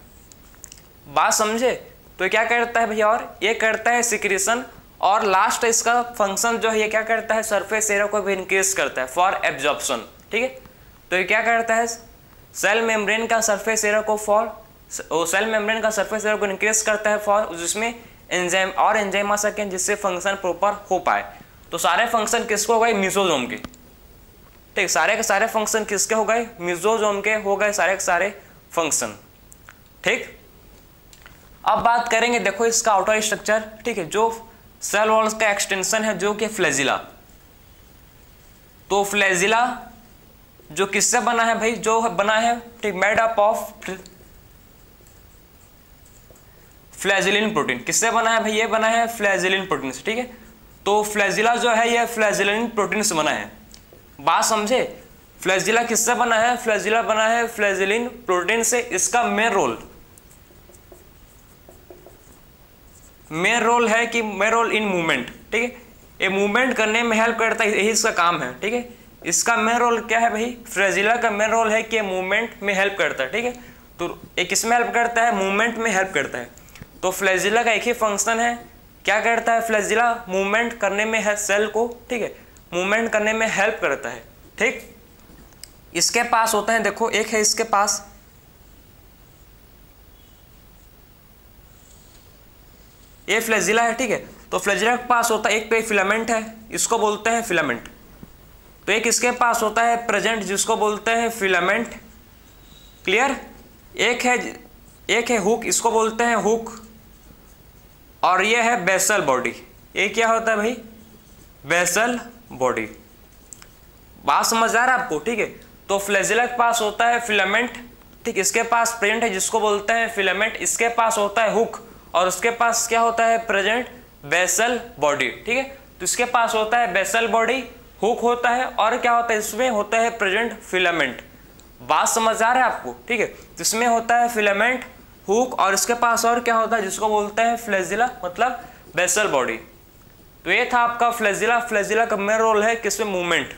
बात समझे। तो क्या करता है भैया, और ये करता है सिक्रीशन, और लास्ट इसका फंक्शन जो है ये क्या करता है, सरफेस एरिया को भी इंक्रीज करता है फॉर एब्जॉर्प्शन, ठीक है। तो ये क्या करता है, सेल मेम्ब्रेन का सरफेस एरिया को सेल मेम्ब्रेन का सरफेस एरिया को इंक्रीज करता है फॉर, जिसमें एंजाइम और एंजाइम आ सके जिससे फंक्शन प्रॉपर हो पाए। तो सारे फंक्शन किसको हो गए, मेसोसोम के, ठीक, सारे के सारे फंक्शन किसके हो गए, मेसोसोम के हो गए सारे के सारे फंक्शन, ठीक। अब बात करेंगे देखो इसका आउटर स्ट्रक्चर, ठीक है, जो सेल वॉल्स का एक्सटेंशन है जो कि फ्लैजिला। तो फ्लैजिला जो किससे बना है भाई, जो बना है, ठीक, made up of flagellin protein. किससे बना है भाई, ये बना है फ्लैजिलिन प्रोटीन से, ठीक है। तो फ्लैजिला जो है ये फ्लैजिलिन प्रोटीन से बना है, बात समझे। फ्लैजिला किससे बना है, फ्लैजिला बना है फ्लैजिलिन प्रोटीन से। इसका मेन रोल है कि मेन रोल इन मूवमेंट, ठीक है, ये मूवमेंट करने में हेल्प करता है, यही इसका काम है, ठीक है। इसका मेन रोल क्या है भाई, फ्लैजिला का मेन रोल है कि मूवमेंट में हेल्प करता है, ठीक है। तो एक किसमें हेल्प करता है, मूवमेंट में हेल्प करता है। तो फ्लैजिला का एक ही फंक्शन है, क्या करता है फ्लैजिला, मूवमेंट करने में है सेल को, ठीक है, मूवमेंट करने में हेल्प करता है, ठीक। इसके पास होता है, देखो एक है इसके पास, ये फ्लैजिला है, ठीक है। तो फ्लैजिला के पास होता है एक पे फिलामेंट है, इसको बोलते हैं फिलामेंट। तो एक इसके पास होता है प्रेजेंट, जिसको बोलते हैं फिलामेंट, क्लियर। एक है हुक, इसको बोलते हैं हुक, और ये है बेसल बॉडी। ये क्या होता है भाई, बेसल बॉडी, बात समझ आ रहा है आपको, ठीक है। तो फ्लैजिला के पास होता है फिलामेंट, ठीक, इसके पास प्रेजेंट है जिसको बोलते हैं फिलामेंट, इसके पास होता है हुक और उसके पास क्या होता है प्रेजेंट बेसल बॉडी, ठीक है। तो इसके पास होता है बेसल बॉडी, हुक होता है और क्या होता है, इसमें होता है प्रेजेंट फिलामेंट, बात समझ आ रहा है आपको, ठीक है। तो इसमें होता है फिलामेंट, हुक और इसके पास और क्या होता है जिसको बोलते हैं फ्लैजिला, मतलब बेसल बॉडी। तो ये था आपका फ्लैजिला। फ्लैजिला का मेन रोल है किसमें, मूवमेंट,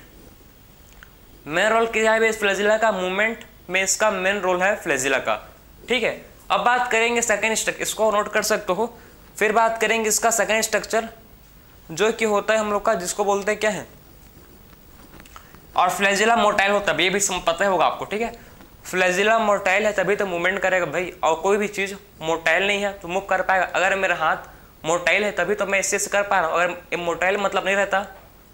मेन रोल क्या है फ्लैजिला का, मूवमेंट में इसका मेन रोल है फ्लैजिला का, ठीक है। अब बात करेंगे सेकेंड स्ट्रक्चर, इसको नोट कर सकते हो। फिर बात करेंगे इसका सेकेंड स्ट्रक्चर जो कि होता है हम लोग का, जिसको बोलते हैं क्या है, और फ्लैजिला मोटाइल होता है, ये भी पता होगा आपको, ठीक है। फ्लैजिला मोटाइल है तभी तो मूवमेंट करेगा भाई, और कोई भी चीज़ मोटाइल नहीं है तो मूव कर पाएगा। अगर मेरा हाथ मोटाइल है तभी तो मैं इससे कर पा रहा हूँ, अगर ये मोटाइल मतलब नहीं रहता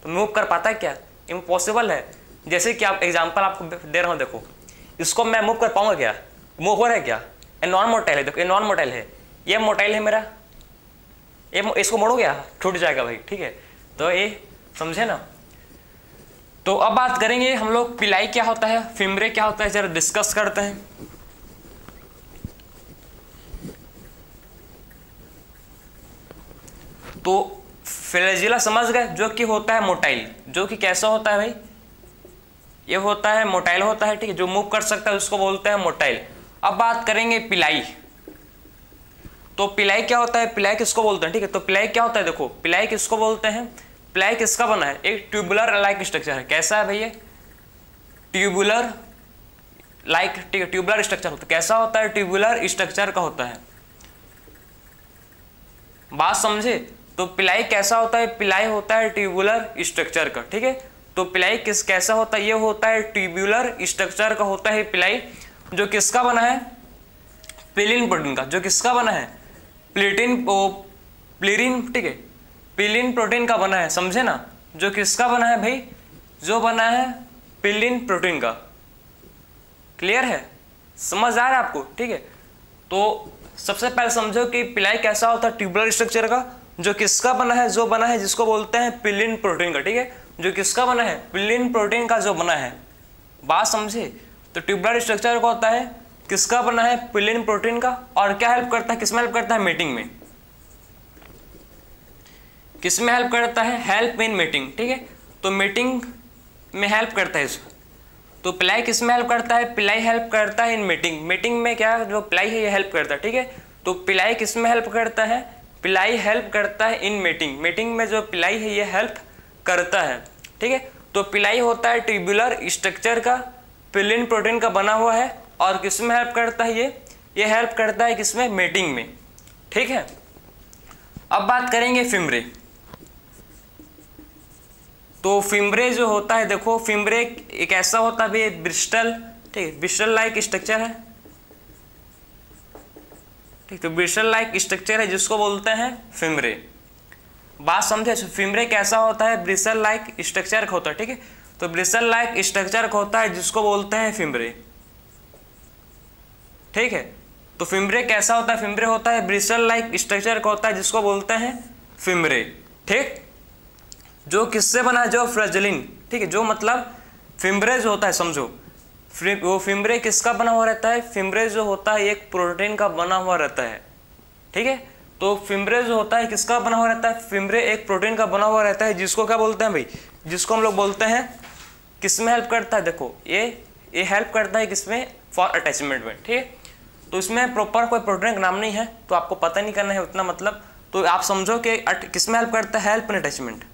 तो मूव कर पाता है क्या, इम्पॉसिबल है। जैसे कि आप एग्जाम्पल आपको दे रहा हूँ, देखो इसको मैं मूव कर पाऊंगा क्या, मूव हो रहा है क्या, ये नॉन मोटाइल है, देखो ये नॉन मोटाइल है, ये मोटाइल है मेरा, ये इसको मोड़ो क्या, छूट जाएगा भाई, ठीक है। तो ये समझे ना। तो अब बात करेंगे हम लोग पिलाई क्या होता है, फिमरे क्या होता है, जरा डिस्कस करते हैं। तो फ्लैजिला समझ गए, जो कि होता है मोटाइल, जो कि कैसा होता है भाई, ये होता है मोटाइल होता है, ठीक है, जो मूव कर सकता है उसको बोलते हैं मोटाइल। अब बात करेंगे पिलाई। तो पिलाई क्या होता है, पिलाई किसको बोलते हैं, ठीक है। तो पिलाई क्या होता है, देखो पिलाई किसको बोलते हैं, पिलाई किसका बना है, एक ट्यूबुलर लाइक स्ट्रक्चर है। कैसा है भैया, ट्यूबुलर लाइक, ठीक है, ट्यूबुलर स्ट्रक्चर होता है। कैसा होता है, ट्यूबुलर स्ट्रक्चर का होता है। बात समझे। तो पिलाई कैसा होता है, पिलाई होता है ट्यूबुलर स्ट्रक्चर का, ठीक है। तो पिलाई कैसा होता है, ये होता है ट्यूबुलर स्ट्रक्चर का होता है पिलाई, जो किसका बना है, प्लीरिन प्रोटीन का, जो किसका बना है, प्लीरिन, ठीक है, प्लीरिन प्रोटीन का बना है, समझे ना। जो किसका बना है भाई, जो बना है प्लीरिन प्रोटीन का। क्लियर है, समझ आ रहा है आपको, ठीक है। तो सबसे पहले समझो कि पिलाई कैसा होता है, ट्यूबुलर स्ट्रक्चर का, जो किसका बना है, जो बना है जिसको बोलते हैं प्लीरिन प्रोटीन का, ठीक है। जो किसका बना है, प्लीरिन प्रोटीन का जो बना है। बात समझे। तो ट्यूबुलर स्ट्रक्चर का होता है किसका बना है, प्लीरिन प्रोटीन का। और क्या हेल्प करता है, किसमें हेल्प करता है, मेटिंग में। किसमें हेल्प करता है, हेल्प इन मेटिंग, ठीक है। तो मेटिंग में हेल्प करता है इसको। तो पिलाई किसमें हेल्प करता है, पिलाई हेल्प करता है इन मेटिंग। मेटिंग में क्या, जो पिलाई है ये हेल्प करता है, ठीक है। तो पिलाई किसमें हेल्प करता है, पिलाई हेल्प करता है इन मेटिंग। मेटिंग में जो पिलाई है ये हेल्प करता है, ठीक है। तो पिलाई होता है ट्यूबुलर स्ट्रक्चर का, प्लीरिन प्रोटीन का बना हुआ है। और किसमें हेल्प करता है, ये हेल्प करता है किसमें, मेटिंग में, ठीक है। अब बात करेंगे फिम्ब्रे। तो फिम्ब्रे जो होता है, देखो फिम्ब्रे एक ऐसा होता है भाई, ब्रिस्टल, ठीक है, ब्रिस्टल लाइक स्ट्रक्चर है, ठीक। तो ब्रिस्टल लाइक स्ट्रक्चर है जिसको बोलते हैं फिम्ब्रे। बात समझे। फिम्ब्रे कैसा होता है, ब्रिस्टल लाइक स्ट्रक्चर का होता है, ठीक है। तो ब्रिस्टल लाइक स्ट्रक्चर का होता है जिसको बोलते हैं फिम्ब्रे, ठीक है। तो फिम्ब्रे कैसा होता है, फिम्ब्रे होता है ब्रिस्टल लाइक स्ट्रक्चर का होता है जिसको बोलते हैं फिम्ब्रे, ठीक। जो किससे बना है, जो फ्लैजेलिन, ठीक है। जो मतलब फिम्ब्रे जो होता है, समझो वो फिम्ब्रे किसका बना हुआ रहता है, फिम्ब्रे जो होता है एक प्रोटीन का बना हुआ रहता है, ठीक है। तो फिम्ब्रे जो होता है किसका बना हुआ रहता है, फिम्ब्रे एक प्रोटीन का बना हुआ रहता है जिसको क्या बोलते हैं भाई, जिसको हम लोग बोलते हैं, किसमें हेल्प करता है, देखो ये हेल्प करता है किसमें, फॉर अटैचमेंट में, ठीक है। तो इसमें प्रॉपर कोई प्रोटीन का नाम नहीं है, तो आपको पता नहीं करना है उतना, मतलब तो आप समझो कि किसमें हेल्प करता है, हेल्प इन अटैचमेंट।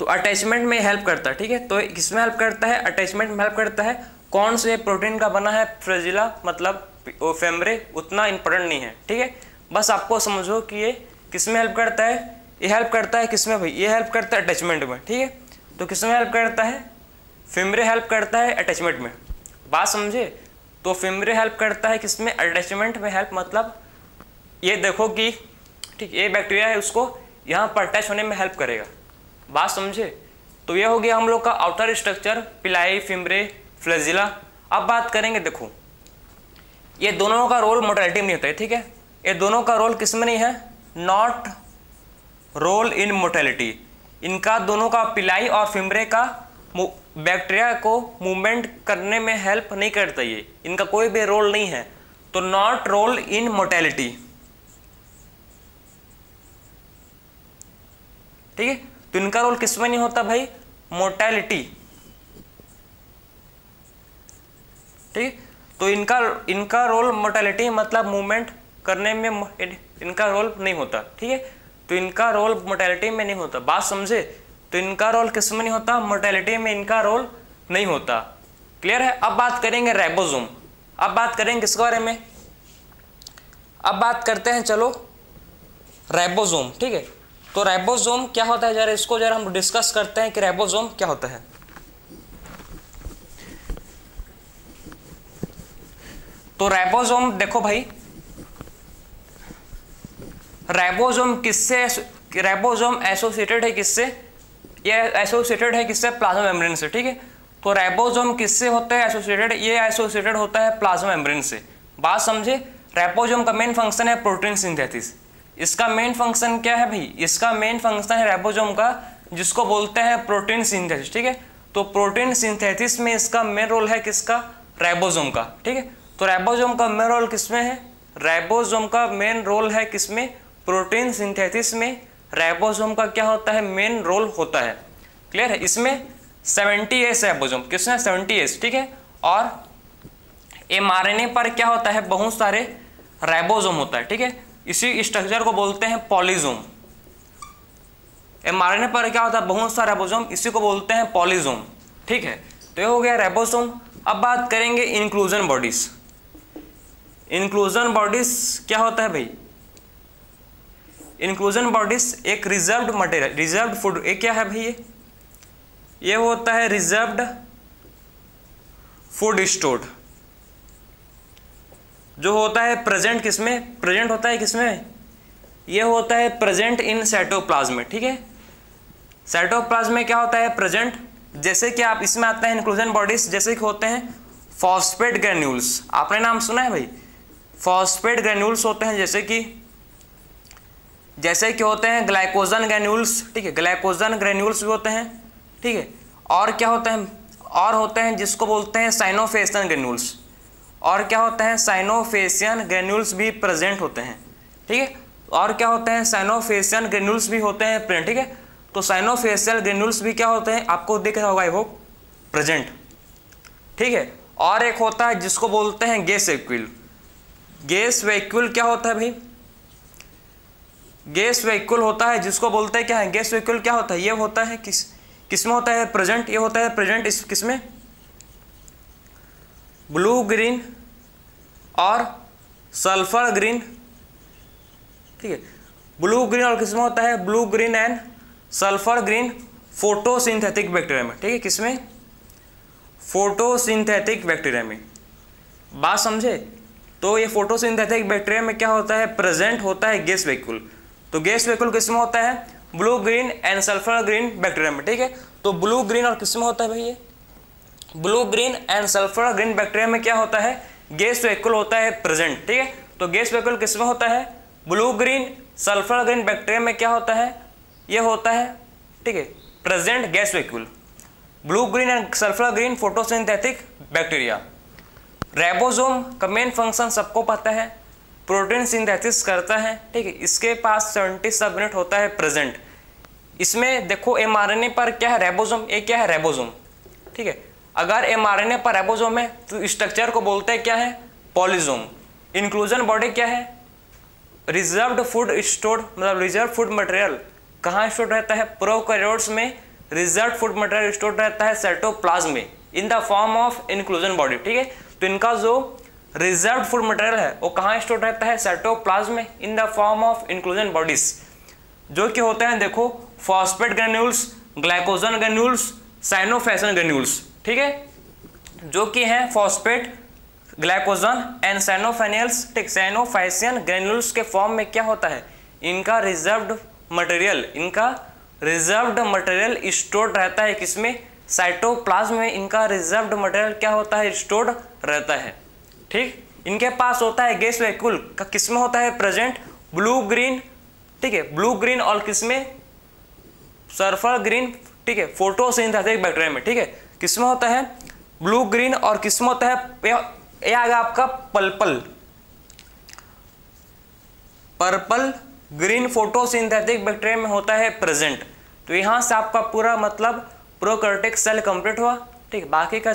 तो अटैचमेंट में हेल्प करता है, ठीक है। तो किसमें हेल्प करता है, अटैचमेंट में हेल्प करता है। कौन से प्रोटीन का बना है, फ्लैजिला मतलब वो फिम्ब्रे, उतना इंपॉर्टेंट नहीं है, ठीक है। बस आपको समझो कि ये किसमें हेल्प करता है, ये हेल्प करता है किसमें भाई, ये हेल्प करता है अटैचमेंट में, ठीक है। तो किसमें हेल्प करता है, फिम्ब्रे हेल्प करता है अटैचमेंट में। बात समझे। तो फिम्ब्रे हेल्प करता है किसमें, अटैचमेंट में हेल्प, मतलब ये देखो कि ठीक ये बैक्टीरिया है उसको यहाँ पर अटैच होने में हेल्प करेगा। बात समझे। तो ये हो गया हम लोग का आउटर स्ट्रक्चर, पिलाई, फिम्ब्रे, फ्लैजिला। अब बात करेंगे, देखो ये दोनों का रोल मोटेलिटी में नहीं होता है, ठीक है। ये दोनों का रोल किसमें नहीं है, नॉट रोल इन मोटेलिटी। इनका दोनों का, पिलाई और फिम्ब्रे का, बैक्टीरिया को मूवमेंट करने में हेल्प नहीं करता, ये इनका कोई भी रोल नहीं है। तो नॉट रोल इन मोटेलिटी, ठीक है। तो इनका रोल किसमें नहीं होता भाई, मोटेलिटी, ठीक है। तो इनका रोल मोटेलिटी मतलब मूवमेंट करने में इनका रोल नहीं होता, ठीक है। तो इनका रोल मोटेलिटी में नहीं होता। बात समझे। तो इनका रोल किसमें नहीं होता, मोटेलिटी में इनका रोल नहीं होता। क्लियर है। अब बात करेंगे राइबोसोम। अब बात करेंगे किसके बारे में, अब बात करते हैं चलो राइबोसोम, ठीक है। तो राइबोसोम क्या होता है, जरा इसको जरा हम डिस्कस करते हैं कि राइबोसोम क्या होता है। तो राइबोसोम देखो भाई, राइबोसोम किससे, राइबोसोम एसोसिएटेड है किससे, ये एसोसिएटेड है किससे, प्लाज्मा मेम्ब्रेन से, ठीक है। तो राइबोसोम किससे होता है एसोसिएटेड, ये एसोसिएटेड होता है प्लाज्मा मेम्ब्रेन से। बात समझे। राइबोसोम का मेन फंक्शन है प्रोटीन सिंथेसिस। इसका मेन फंक्शन क्या है भाई, इसका मेन फंक्शन है राइबोसोम का, जिसको बोलते हैं प्रोटीन सिंथेसिस, ठीक है। तो प्रोटीन सिंथेसिस में इसका मेन रोल है किसका, राइबोसोम का, ठीक है। तो राइबोसोम का मेन रोल किसमें है, राइबोसोम का मेन रोल है किसमें, प्रोटीन सिंथेसिस में राइबोसोम का क्या होता है, मेन रोल होता है। क्लियर है। इसमें 70S राइबोसोम, किसमें 70S, ठीक है। और mRNA पर क्या होता है, बहुत सारे राइबोसोम होता है, ठीक है। इसी स्ट्रक्चर को बोलते हैं पॉलीसोम। mRNA पर क्या होता है, बहुत सारे राइबोसोम, इसी को बोलते हैं पॉलीसोम, ठीक है। तो ये हो गया राइबोसोम। अब बात करेंगे इंक्लूजन बॉडीज। इंक्लूजन बॉडीज क्या होता है भाई, इंक्लूजन बॉडीज एक रिजर्व्ड मटेरियल, रिजर्व्ड फूड, एक क्या है भाई ये होता है रिजर्व्ड फूड स्टोर्ड, जो होता है प्रेजेंट किसमें, प्रेजेंट होता है किसमें, ये होता है प्रेजेंट इन साइटोप्लाज्म में, ठीक है। साइटोप्लाज्म में क्या होता है प्रेजेंट, जैसे कि आप इसमें आते हैं इंक्लूजन बॉडीज, जैसे कि होते हैं फॉस्फेट ग्रेन्यूल्स, आपने नाम सुना है भाई, फॉस्फेट ग्रेन्यूल्स होते हैं, जैसे कि होते हैं ग्लाइकोजन ग्रेन्यूल्स, ठीक है, ग्लाइकोजन ग्रेन्यूल्स भी होते हैं, ठीक है। और क्या होते हैं, और होते हैं जिसको बोलते हैं साइनोफेसियन ग्रेन्यूल्स, और क्या होते हैं साइनोफेसियन ग्रेन्यूल्स भी प्रेजेंट होते हैं, ठीक है। और क्या होते हैं साइनोफेसियन ग्रेन्यूल्स भी होते हैं प्रेजेंट, ठीक है। तो साइनोफेसियल ग्रेन्यूल्स भी क्या होते हैं, आपको दिख रहा होगा आई होप, प्रेजेंट, ठीक है। और एक होता है जिसको बोलते हैं गैस वैक्यूल, गैस वैक्यूल क्या होता है भाई, गैस वैक्यूल होता है जिसको बोलते हैं क्या है, गैस वैक्यूल क्या होता है, ये होता है किसमें होता है प्रेजेंट, ये होता है प्रेजेंट इस किसमें, ब्लू ग्रीन और सल्फर ग्रीन, ठीक है, ब्लू ग्रीन और किसमें होता है, blue green and sulphur green photosynthetic bacteria में, ठीक है, किसमें, फोटोसिंथेटिक बैक्टीरिया में, बात समझे। तो ये फोटोसिंथेटिक बैक्टीरिया में क्या होता है, प्रेजेंट होता है गैस वैक्यूल, तो गैस वैक्यूल किसमें होता है, blue green and sulphur green bacteria में, ठीक है। तो ब्लू ग्रीन और किसमें होता है भाई ये, blue green and sulphur green bacteria में क्या होता है, गैस वैक्यूल होता है प्रेजेंट, ठीक है। तो गैस वैक्यूल किसमें होता है, blue green sulphur green bacteria में क्या होता है, ये होता है, ठीक है, present gas vacuole, blue green and sulphur green photosynthetic bacteria. Ribosome का मेन फंक्शन सबको पता है, प्रोटीन सिंथेसिस करता है, ठीक है, इसके पास 70 सब यूनिट होता है प्रेजेंट। इसमें देखो एमआरएनए पर क्या है, राइबोसोम, ये क्या है राइबोसोम, ठीक है। अगर एमआरएनए पर राइबोसोम है तो स्ट्रक्चर को बोलते हैं क्या है, पॉलीसोम। इंक्लूजन बॉडी क्या है, रिजर्व्ड फूड स्टोर्ड, मतलब रिजर्व फूड मटेरियल कहाँ स्टोर रहता है, प्रोकैरियोट्स में रिजर्व फूड मटेरियल स्टोर रहता है साइटोप्लाज्म में in the form of inclusion body, ठीक है। तो इनका जो रिजर्व फूड मटेरियल है वो कहाँ स्टोर रहता है, साइटोप्लाज्म में in the form of inclusion bodies, जो कि होते हैं देखो phosphate granules, glycogen granules, cyanophycean granules, ठीक है, जो कि हैं फॉस्फेट, ग्लाइकोजन एंड साइनोफेनियल्स, ठीक, साइनोफेसियन ग्रेन्यूल्स के फॉर्म में क्या होता है, इनका रिजर्व्ड मटेरियल, इनका रिजर्व्ड मटेरियल स्टोर्ड रहता है किसमें, साइटोप्लाज्म में इनका रिजर्व्ड मटेरियल क्या होता है, स्टोर्ड रहता है, ठीक। इनके पास होता है गैस वैक्यूल का किसमें होता है प्रेजेंट, ब्लू ग्रीन, ठीक है, ब्लू ग्रीन और किसमें, सल्फर ग्रीन, ठीक है, फोटोसिंथेटिक बैक्टीरिया में, ठीक है, किसमें होता है ब्लू ग्रीन और किसमें होता है, ये आएगा आपका पर्पल ग्रीन फोटोसिंथेटिक बैक्टीरिया में होता है प्रेजेंट। तो यहां से आपका पूरा मतलब प्रोकैरियोटिक सेल कंप्लीट हुआ, ठीक, बाकी का